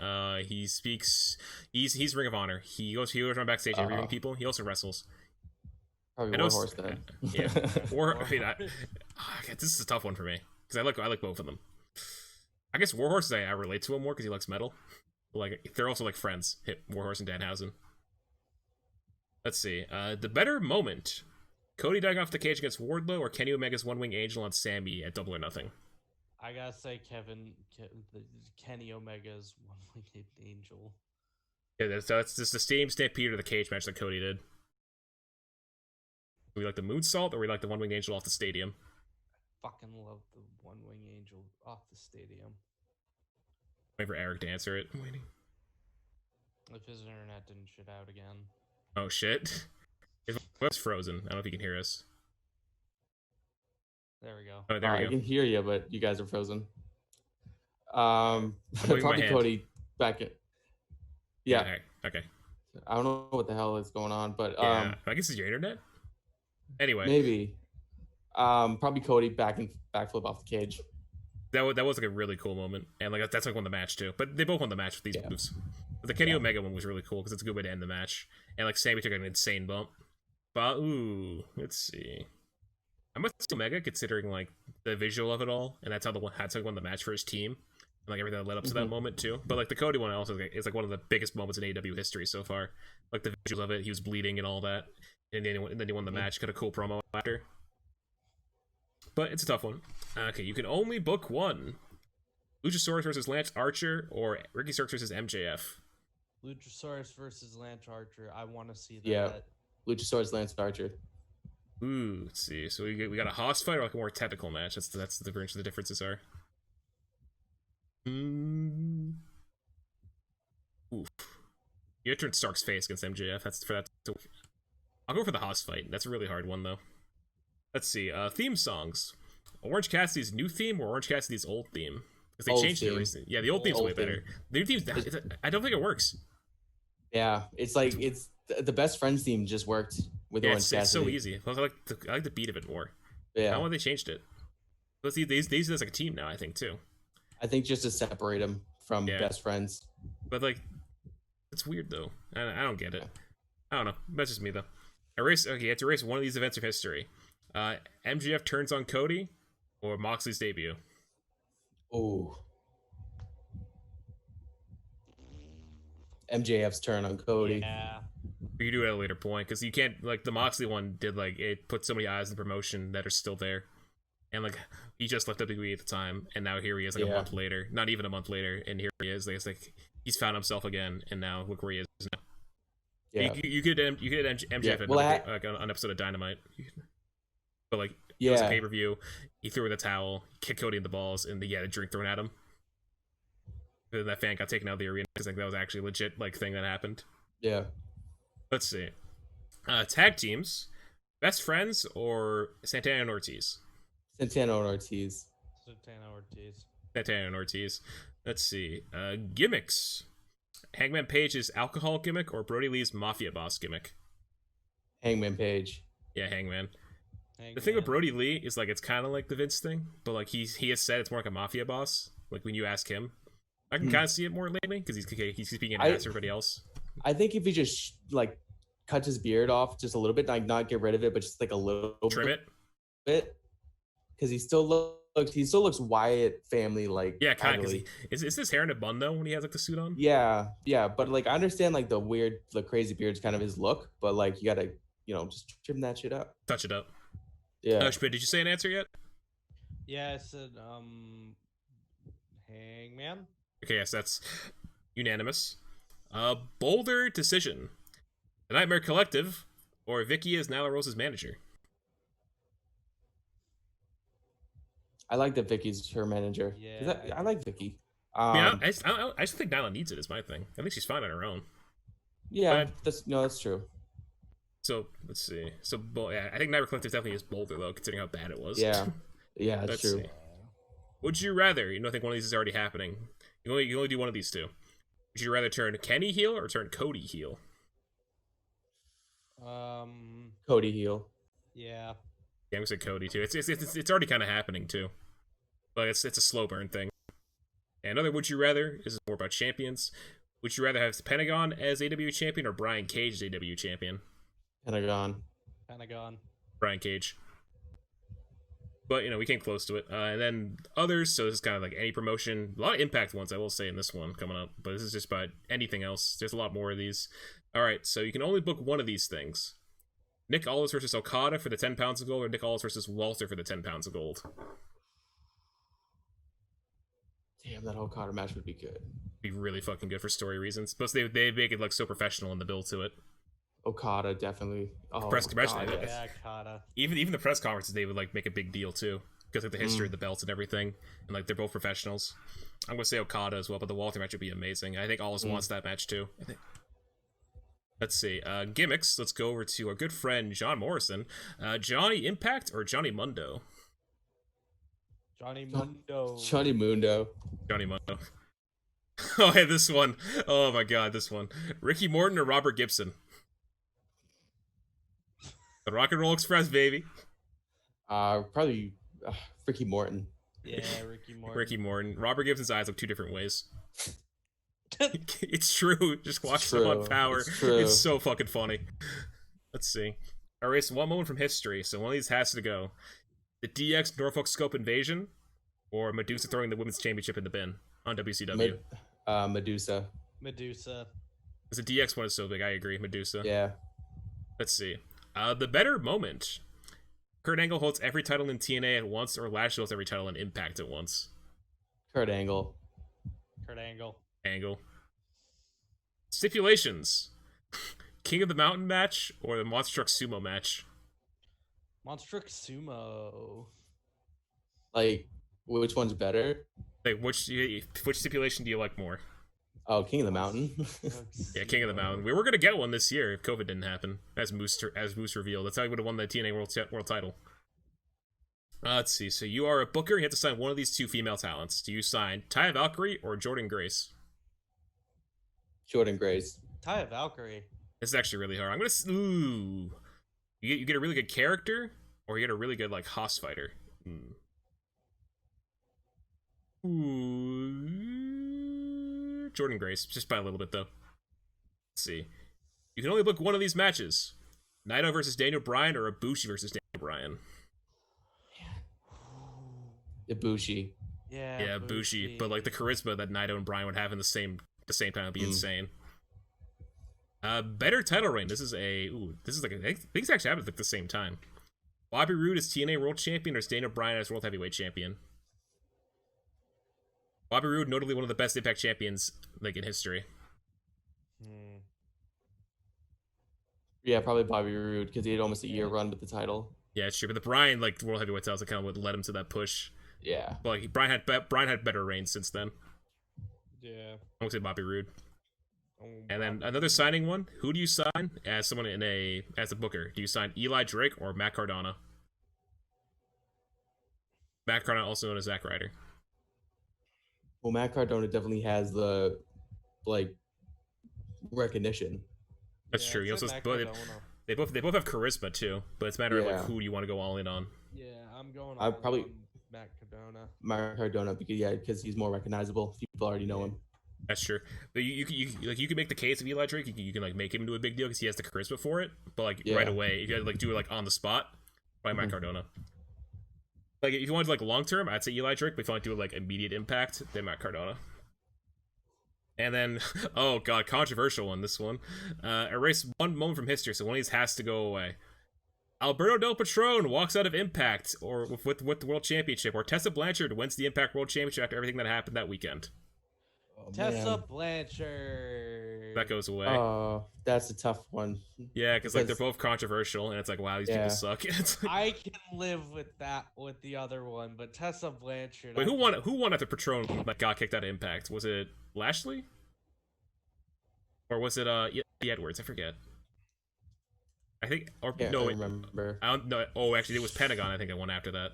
He speaks. He's Ring of Honor. He goes around backstage interviewing people. He also wrestles. Probably Warhorse then. Yeah, this is a tough one for me because I like both of them. I guess Warhorse I relate to him more because he likes metal. They're also friends. Warhorse and Danhausen. Let's see. The better moment: Cody diving off the cage against Wardlow, or Kenny Omega's One Wing Angel on Sammy at Double or Nothing. I gotta say Kenny Omega's One Winged Angel. Yeah, that's just the same stampede to the cage match that Cody did. Do we like the moonsault, or we like the One Wing Angel off the stadium? Fucking love the One Wing Angel off the stadium. Waiting for Eric to answer it. I'm waiting. If his internet didn't shit out again. Oh shit. His web's frozen. I don't know if you can hear us. There we go. Oh, there we go. I can hear you, but you guys are frozen. Probably Cody back in. Yeah. Okay. I don't know what the hell is going on, but Yeah, I guess it's your internet. Anyway, maybe. Probably Cody backflip off the cage. That was like a really cool moment, and like that's like won the match too. But they both won the match with these moves. But the Kenny Omega one was really cool because it's a good way to end the match. And like Sammy took an insane bump. But ooh, let's see. I must say Omega considering like the visual of it all, and that's how he won the match for his team, and like everything that led up to that moment too. But like the Cody one also is like one of the biggest moments in AEW history so far. Like the visuals of it, he was bleeding and all that, and then he won the match. Got a cool promo after. But it's a tough one. Okay, you can only book one. Luchasaurus versus Lance Archer or Ricky Starks versus MJF. Luchasaurus versus Lance Archer. I want to see that. Yeah, Luchasaurus Lance Archer. Ooh, let's see. So we got a hoss fight or like a more technical match. That's the difference. The differences are. Oof. You turn Stark's face against MJF. That's for that. I'll go for the hoss fight. That's a really hard one though. Let's see. Theme songs. Orange Cassidy's new theme or Orange Cassidy's old theme? Because they changed it recently. Yeah, the old theme's way better. The new theme's I don't think it works. Yeah, it's like it's the best friends theme just worked with Orange Cassidy. It's so easy. I like the beat of it more. Yeah. I don't know why they changed it. Let's see. They use this like a team now. I think too. I think just to separate them from best friends. But like, it's weird though. I don't get it. I don't know. That's just me though. Okay, you have to erase one of these events of history. MJF turns on Cody, or Moxley's debut. Oh. MJF's turn on Cody. Yeah. You do it at a later point because you can't like the Moxley one did like it put so many eyes in the promotion that are still there, and like he just left WWE at the time, and now here he is like a month later, not even a month later, and here he is. Like, it's like he's found himself again, and now look where he is now. Yeah, you could MJF like on an episode of Dynamite, but like it was a pay-per-view. He threw in the towel, kicked Cody in the balls, and the drink thrown at him. And then that fan got taken out of the arena because like that was actually a legit like thing that happened. Yeah. Let's see. Tag teams, best friends or Santana and Ortiz? Santana and Ortiz. Santana and Ortiz. Let's see. Gimmicks. Hangman Page's alcohol gimmick or Brody Lee's mafia boss gimmick? Hangman Page. Yeah, Hangman. The thing with Brody Lee is like it's kind of like the Vince thing, but like he has said it's more like a mafia boss. Like when you ask him, I can kind of see it more lately because he's speaking to everybody else. I think if he just like cut his beard off just a little bit, like not get rid of it, but just like a little bit, because he still looks Wyatt family like. Yeah, kind of. Is his hair in a bun though when he has like the suit on? Yeah, but like I understand like the crazy beard's kind of his look, but like you gotta just trim that shit up, touch it up. Yeah. Did you say an answer yet? Yeah, I said Hangman. Okay, yes, that's unanimous. Boulder decision. The Nightmare Collective or Vicky is Nyla Rose's manager? I like that Vicky's her manager. Yeah. I like Vicky. I just think Nyla needs it is my thing. I think she's fine on her own. Yeah, that's true. So, let's see. So, I think Nightmare Collective definitely is Boulder, though, considering how bad it was. Yeah, that's true. See. Would you rather, I think one of these is already happening. You can only do one of these two. Would you rather turn Kenny heel or turn Cody heel? Cody heel. Yeah. I'm gonna say Cody too. It's already kind of happening too, but it's a slow burn thing. And another would you rather is more about champions. Would you rather have Pentagon as AW champion or Brian Cage as AW champion? Pentagon. Brian Cage. But we came close to it. And then others, so this is kind of like any promotion. A lot of Impact ones I will say in this one coming up, but this is just about anything else. There's a lot more of these. Alright, so you can only book one of these things. Nick Aldis versus Okada for the 10 pounds of gold, or Nick Aldis versus Walter for the 10 pounds of gold? Damn, that Okada match would be good. Be really fucking good for story reasons. Plus they make it like so professional in the build to it. Okada definitely. Okada. Even the press conferences they would like make a big deal too, because of the history of the belts and everything, and like they're both professionals. I'm gonna say Okada as well, but the Walter match would be amazing. I think Aldis wants that match too. Let's see. Gimmicks. Let's go over to our good friend John Morrison. Johnny Impact or Johnny Mundo? Johnny Mundo. Johnny Mundo. Johnny Mundo. Oh, hey, this one. Oh my god, this one. Ricky Morton or Robert Gibson? The Rock and Roll Express, baby. Probably Ricky Morton. Yeah, Ricky Morton. Ricky Morton. Robert Gibson's eyes look two different ways. It's true. Just watch them on Power. It's so fucking funny. Let's see. Alright, so one moment from history. So one of these has to go. The DX Norfolk Scope Invasion, or Medusa throwing the Women's Championship in the bin on WCW? Medusa. Medusa. Because the DX one is so big, I agree. Medusa. Yeah. Let's see. The better moment. Kurt Angle holds every title in TNA at once, or Lashley holds every title in Impact at once? Kurt Angle. Kurt Angle. Angle. Stipulations. King of the Mountain match, or the Monster Truck Sumo match? Monster Truck Sumo. Like, which one's better? Like, which stipulation do you like more? Oh, King of the Mountain. Yeah, King of the Mountain. We were gonna get one this year if COVID didn't happen, as Moose revealed. That's how he would have won the TNA World Title. Let's see. So you are a booker. You have to sign one of these two female talents. Do you sign Taya Valkyrie or Jordan Grace? Jordan Grace. Taya Valkyrie. This is actually really hard. I'm gonna. Ooh. You get a really good character, or you get a really good like hoss fighter. Ooh. Jordan Grace, just by a little bit though. Let's see. You can only book one of these matches: Naito versus Daniel Bryan or Ibushi versus Daniel Bryan. Ibushi. Yeah, Ibushi. But like the charisma that Naito and Bryan would have in the same time would be insane. Better title reign. This is like things actually happened at the same time. Bobby Roode is TNA World Champion, or is Daniel Bryan as World Heavyweight Champion? Bobby Roode, notably one of the best Impact champions like in history. Yeah, probably Bobby Roode, because he had almost a year run with the title. Yeah, it's true. But the Bryan like World Heavyweight titles kind of would led him to that push. Yeah. But like Bryan had better reigns since then. Yeah. I would say Bobby Roode. And then another signing one. Who do you sign as someone as a booker? Do you sign Eli Drake or Matt Cardona? Matt Cardona, also known as Zack Ryder. Well, Matt Cardona definitely has the recognition. That's true. He also they both have charisma too, but it's a matter of like who do you want to go all in on. Yeah, I'm going. I probably on Matt Cardona. Matt Cardona because he's more recognizable. People already know him. That's true. But you can make the case of Eli Drake. You can like make him into a big deal because he has the charisma for it. But like right away, if you had to like do it like on the spot, probably Matt Cardona. Like if you wanted to like long term, I'd say Eli Drake. But if you want to do like immediate impact, then Matt Cardona. And then, oh god, controversial one. This one, erase one moment from history. So one of these has to go away. Alberto Del Patron walks out of Impact or with the World Championship, or Tessa Blanchard wins the Impact World Championship after everything that happened that weekend. Tessa Blanchard. That goes away. Oh, that's a tough one. Yeah, because like they're both controversial, and it's like, wow, these people suck. Like, I can live with that with the other one, but Tessa Blanchard. Wait, who won? Who won after Patron like got kicked out of Impact? Was it Lashley, or was it Edwards? I forget. I think, or no, I remember. I don't know. Oh, actually, it was Pentagon. I think that won after that.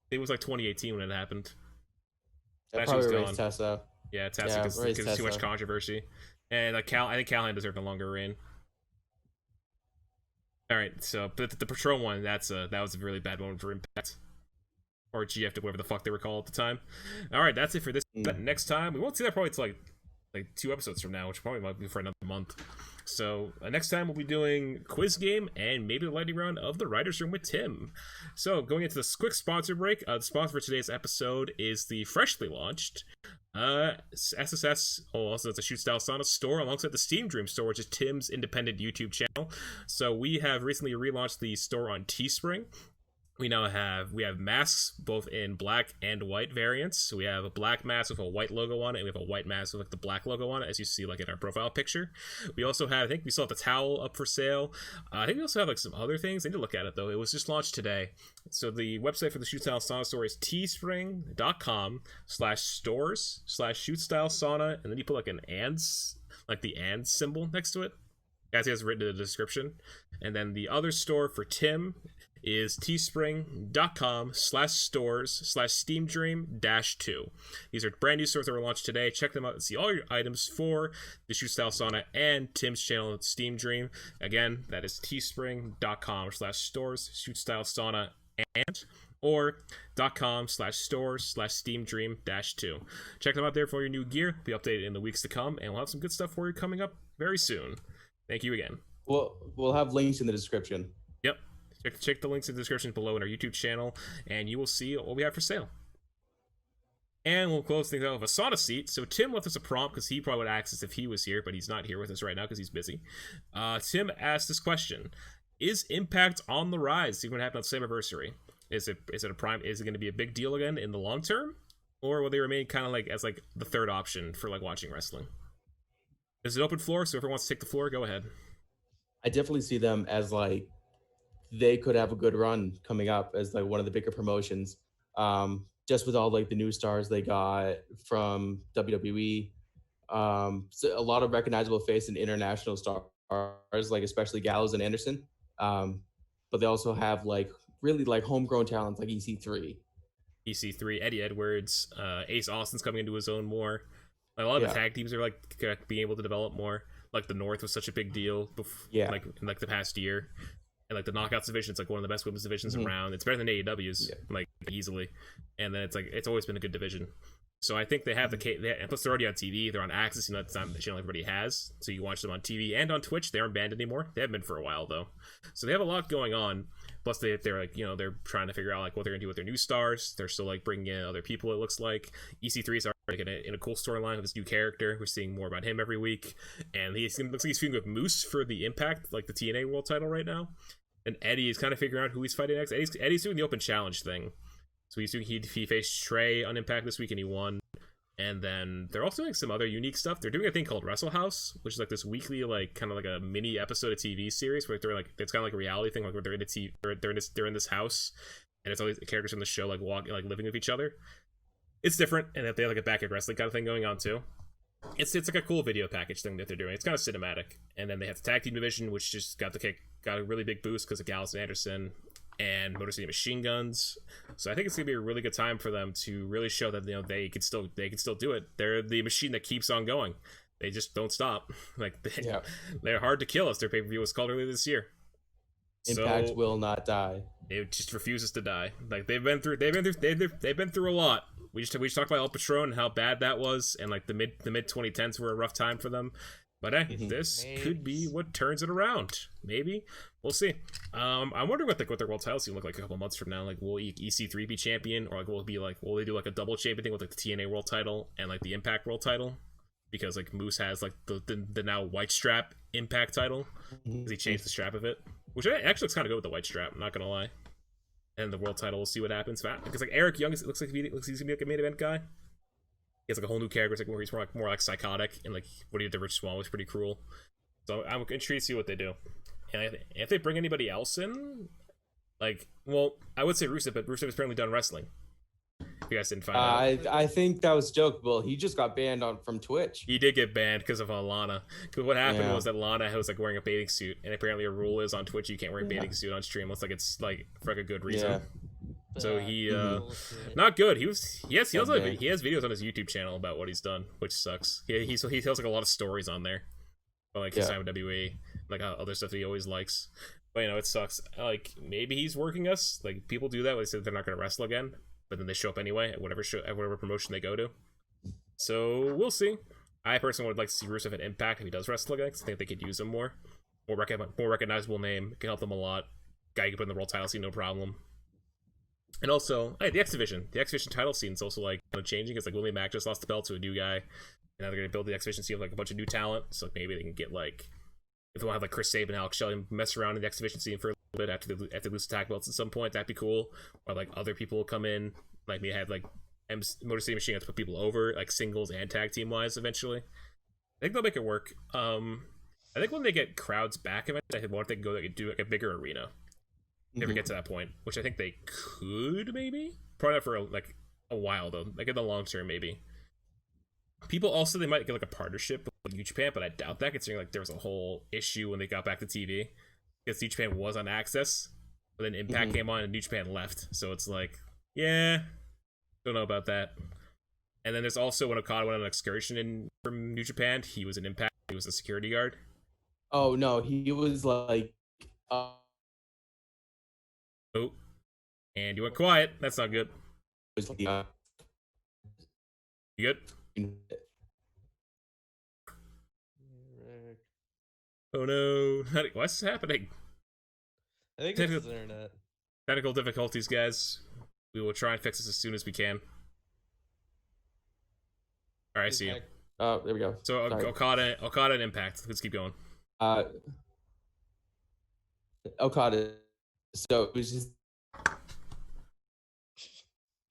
It was like 2018 when it happened. Probably raised Tessa. Yeah, Tessa because there's too much controversy, and like I think Callahan deserved a longer reign. All right, so but the Patron one, that was a really bad moment for Impact, or GF, whatever the fuck they were called at the time. All right, that's it for this. Next time we won't see that probably till like 2 episodes from now, which probably might be for another month. So next time we'll be doing quiz game and maybe the lightning round of the writers' room with Tim. So going into this quick sponsor break, the sponsor for today's episode is the freshly launched SSS. Also it's a Shoot Style Sauna store alongside the Steam Dream store, which is Tim's independent YouTube channel. So we have recently relaunched the store on Teespring. We have masks both in black and white variants. So we have a black mask with a white logo on it, and we have a white mask with like the black logo on it, as you see like in our profile picture. We also have, I think we still have the towel up for sale. I think we also have like some other things. I need to look at it though. It was just launched today. So the website for the Shoot Style Sauna store is teespring.com/stores/shootstyle sauna, and then you put like an ands, like the and symbol next to it, as he has written in the description. And then the other store for Tim is teespring.com/stores/steamdream-2. These are brand new stores that were launched today. Check them out and see all your items for the Shoot Style Sauna and Tim's channel, Steam Dream. Again, that is teespring.com/stores/shoot-style-sauna and or .com/stores/steamdream-2. Check them out there for your new gear. Be updated in the weeks to come, and we'll have some good stuff for you coming up very soon. Thank you again. We'll have links in the description. Yep. Check the links in the description below in our YouTube channel, and you will see what we have for sale. And we'll close things out with a sauna seat. So Tim left us a prompt because he probably would ask us if he was here, but he's not here with us right now because he's busy. Tim asked this question: is Impact on the rise? Even when it happened on the same anniversary, is it a prime? Is it going to be a big deal again in the long term, or will they remain kind of like as like the third option for like watching wrestling? It's an open floor, so if everyone wants to take the floor, go ahead. I definitely see them as like they could have a good run coming up as like one of the bigger promotions. Just with all like the new stars they got from WWE, so a lot of recognizable face and international stars, like especially Gallows and Anderson. But they also have like really like homegrown talents like EC3. EC3, Eddie Edwards, Ace Austin's coming into his own more. Like, a lot of the tag teams are like being able to develop more. Like the North was such a big deal, like in like the past year, and like the Knockouts division, it's like one of the best women's divisions around. It's better than AEW's, like easily. And then it's like it's always been a good division. So I think they have and plus they're already on TV. They're on Access, you know, it's not the channel everybody has. So you watch them on TV and on Twitch. They aren't banned anymore. They haven't been for a while though. So they have a lot going on. Plus they're like, you know, they're trying to figure out like what they're gonna do with their new stars. They're still like bringing in other people. It looks like EC3's are like in a cool storyline with this new character. We're seeing more about him every week, and looks like he's feuding with Moose for the Impact, like the TNA World Title right now. And Eddie is kind of figuring out who he's fighting next. Eddie's doing the open challenge thing. So he faced Trey on Impact this week and he won. And then they're also doing some other unique stuff. They're doing a thing called Wrestle House, which is like this weekly, like kind of like a mini episode of TV series where they're like, it's kind of like a reality thing, like where they're in this house, and it's all these characters from the show like walking, like living with each other. It's different, and they have like a backyard wrestling kind of thing going on too. It's like a cool video package thing that they're doing. It's kind of cinematic. And then they have the tag team division, which just got a really big boost because of Gallows and Anderson and Motor City Machine Guns. So I think it's gonna be a really good time for them to really show that, you know, they can still do it. They're the machine that keeps on going. They just don't stop. Like they're hard to kill, as their pay-per-view was called earlier this year. Impact will not die. It just refuses to die. Like they've been through a lot. We just talked about El Patron and how bad that was, and like the mid 2010s were a rough time for them. But hey, this could be what turns it around. Maybe we'll see. I'm wondering what their world titles will look like a couple months from now. Like, will EC3 be champion, or like will they do like a double champion thing with like the TNA world title and like the Impact world title? Because like Moose has like the now white strap Impact title because he changed the strap of it, which actually looks kind of good with the white strap. I'm not gonna lie. And the world title, we'll see what happens. Because like Eric Young, it looks like he's gonna be like a main event guy. He has like a whole new character. It's like he's more like psychotic, and like what he did to Rich Swann was pretty cruel. So I'm intrigued to see what they do. And if they bring anybody else in, like, well, I would say Rusev, but Rusev is apparently done wrestling. If you guys didn't find out. I think that was a joke. Well, he just got banned from Twitch. He did get banned because of Lana. Because what happened was that Lana was like wearing a bathing suit, and apparently a rule is on Twitch you can't wear a bathing suit on stream. Looks like it's like for like a good reason. Yeah. So he not good. He has videos on his YouTube channel about what he's done, which sucks. He tells like a lot of stories on there, about, like his time with WWE, like other stuff that he always likes. But you know, it sucks. Like maybe he's working us. Like people do that. They say they're not going to wrestle again, but then they show up anyway at whatever promotion they go to. So we'll see. I personally would like to see Rusev at Impact if he does wrestle again. 'Cause I think they could use him more recognizable name. It can help them a lot. Guy you can put in the world title scene, no problem. And also, hey, the X Division title scene is also like kind of changing. It's like William Mack just lost the belt to a new guy, and now they're gonna build the X Division scene with like a bunch of new talent. So like, maybe they can get like, if they want to have like Chris Sabin and Alex Shelley mess around in the X Division scene for a little bit after they lose the tag belts at some point, that'd be cool. Or like other people will come in, like maybe have like Motor City Machine Guns put people over, like singles and tag team wise eventually. I think they'll make it work. I think when they get crowds back, eventually, I want they can go, they can do like a bigger arena. Never get to that point, which I think they could maybe. Probably not for a while though, like in the long term maybe. People also, they might get like a partnership with New Japan, but I doubt that, considering like there was a whole issue when they got back to TV because New Japan was on Access, But then Impact came on and New Japan left. So it's like, yeah, don't know about that. And then there's also when Okada went on an excursion from New Japan, he was an Impact. He was a security guard. Oh no, he was like. Oh, and you went quiet. That's not good. You good? Oh no! What's happening? I think it's his internet. Technical difficulties, guys. We will try and fix this as soon as we can. All right, I see you. Oh, there we go. So Okada and Impact. Let's keep going. Okada. So it was just.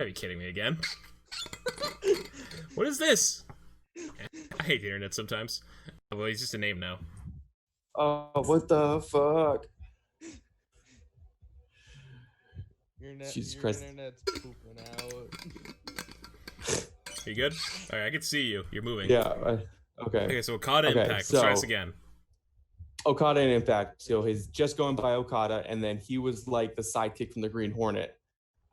Are you kidding me again? What is this? I hate the internet sometimes. Well, he's just a name now. Oh, what the fuck? Jesus Christ. Internet's pooping out. Are you good? All right, I can see you. You're moving. Yeah. Okay. Okay, so Okada Impact. Let's try this again. Okada and Impact. So he's just going by Okada, and then he was like the sidekick from the Green Hornet.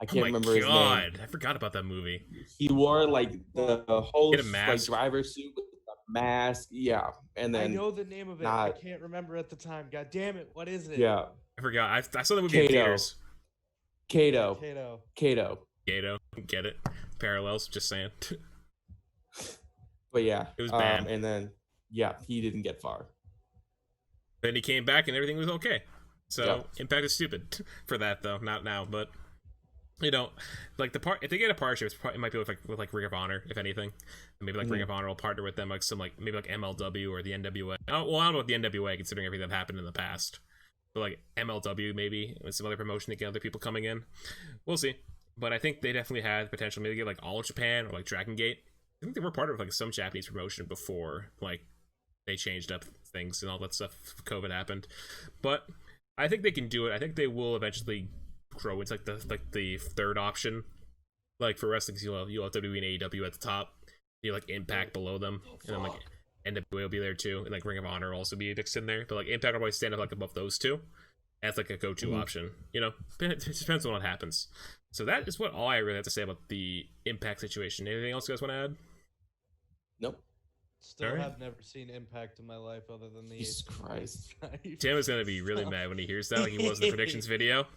I can't remember his name. I forgot about that movie. He wore like the whole like driver suit with the mask. Yeah, and then I know the name of it. I can't remember at the time. God damn it! What is it? Yeah, I forgot. I saw the movie in theaters. Kato. Get it? Parallels. Just saying. But yeah, it was bad. And then he didn't get far. Then he came back and everything was okay. So Impact is stupid for that though. Not now, but. You know, like if they get a partnership, it might be with Ring of Honor, if anything. Maybe Ring of Honor will partner with them, like some maybe MLW or the NWA. Oh, well, I don't know about the NWA, considering everything that happened in the past. But like MLW maybe with some other promotion to get other people coming in. We'll see. But I think they definitely had potential. Maybe get like All Japan or like Dragon Gate. I think they were part of like some Japanese promotion before like they changed up things and all that stuff. COVID happened, but I think they can do it. I think they will eventually grow into like the third option, like for wrestling. You'll have WWE and AEW at the top, you like Impact below them, and then like NWA will be there too, and like Ring of Honor will also be mixed in there. But like Impact will probably stand up like above those two as like a go-to option. You know, it depends on what happens. So that is all I really have to say about the Impact situation. Anything else you guys want to add? Nope. Still have never seen Impact in my life other than the. Jesus Christ. Tim is gonna be really mad when he hears that, like he was in the predictions video.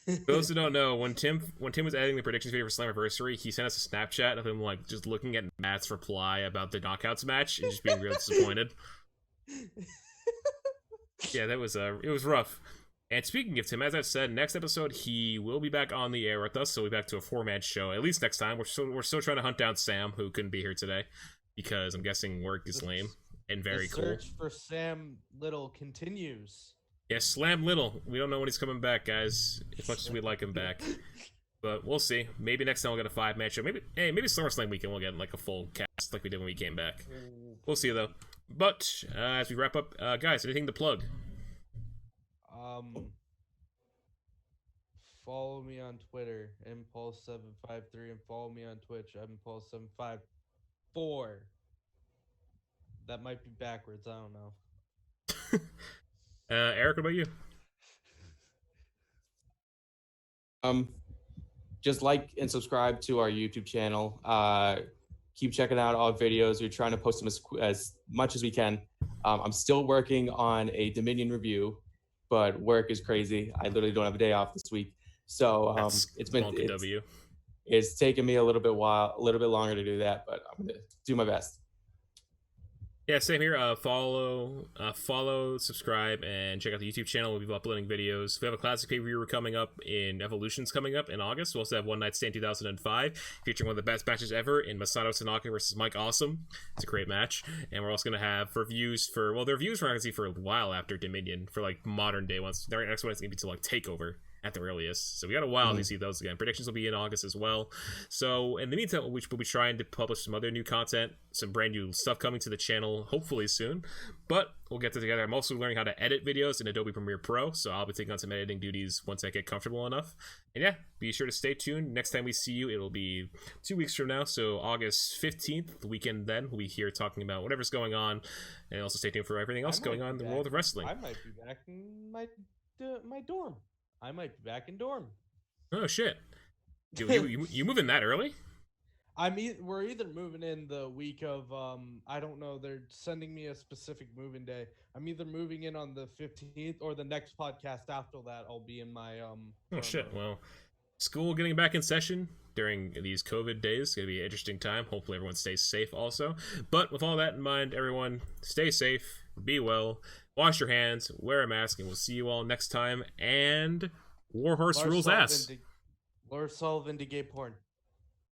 For those who don't know, when Tim was editing the predictions video for Slammiversary, he sent us a Snapchat of him like just looking at Matt's reply about the Knockouts match and just being real disappointed. Yeah, that was it was rough. And speaking of Tim, as I've said, next episode he will be back on the air with us, so we'll be back to a 4-man show at least next time. We're still trying to hunt down Sam, who couldn't be here today because I'm guessing work is lame and very cool. The search for Sam Little continues. Yeah, Slam Little. We don't know when he's coming back, guys. As much as we'd like him back, but we'll see. Maybe next time we'll get a 5-man show. Maybe SummerSlam weekend we'll get like a full cast like we did when we came back. We'll see though. But as we wrap up, guys, anything to plug? Follow me on Twitter, Impulse753, and follow me on Twitch, Impulse754. That might be backwards. I don't know. Eric, what about you? Just like and subscribe to our YouTube channel. Keep checking out our videos. We're trying to post them as much as we can. I'm still working on a Dominion review, but work is crazy. I literally don't have a day off this week, so it's taken me a little bit longer to do that, but I'm gonna do my best. Yeah, same here. Follow, subscribe, and check out the YouTube channel. We'll be uploading videos. We have a classic pay-per-view coming up in Evolution's coming up in August. We'll also have One Night Stand 2005, featuring one of the best matches ever in Masato Tanaka versus Mike Awesome. It's a great match. And we're also going to have reviews the reviews we're not going to see for a while after Dominion, for like modern day ones. Their next one is going to be to like TakeOver at the earliest. So we got a while to see those again. Predictions will be in August as well. So in the meantime, we'll be trying to publish some other new content, some brand new stuff coming to the channel, hopefully soon. But we'll get that together. I'm also learning how to edit videos in Adobe Premiere Pro, so I'll be taking on some editing duties once I get comfortable enough. And yeah, be sure to stay tuned. Next time we see you, it'll be 2 weeks from now, so August 15th, the weekend then. We'll be here talking about whatever's going on, and also stay tuned for everything else going on in the world of wrestling. I might be back in my dorm. I might be back in dorm. Oh shit! You moving that early? We're either moving in the week of I don't know. They're sending me a specific moving day. I'm either moving in on the 15th or the next podcast after that. I'll be in my Oh shit! Well, school getting back in session during these COVID days. It's gonna be an interesting time. Hopefully everyone stays safe also. But with all that in mind, everyone stay safe, be well, wash your hands, wear a mask, and we'll see you all next time. And Warhorse rules ass. Lars Sullivan to gay porn.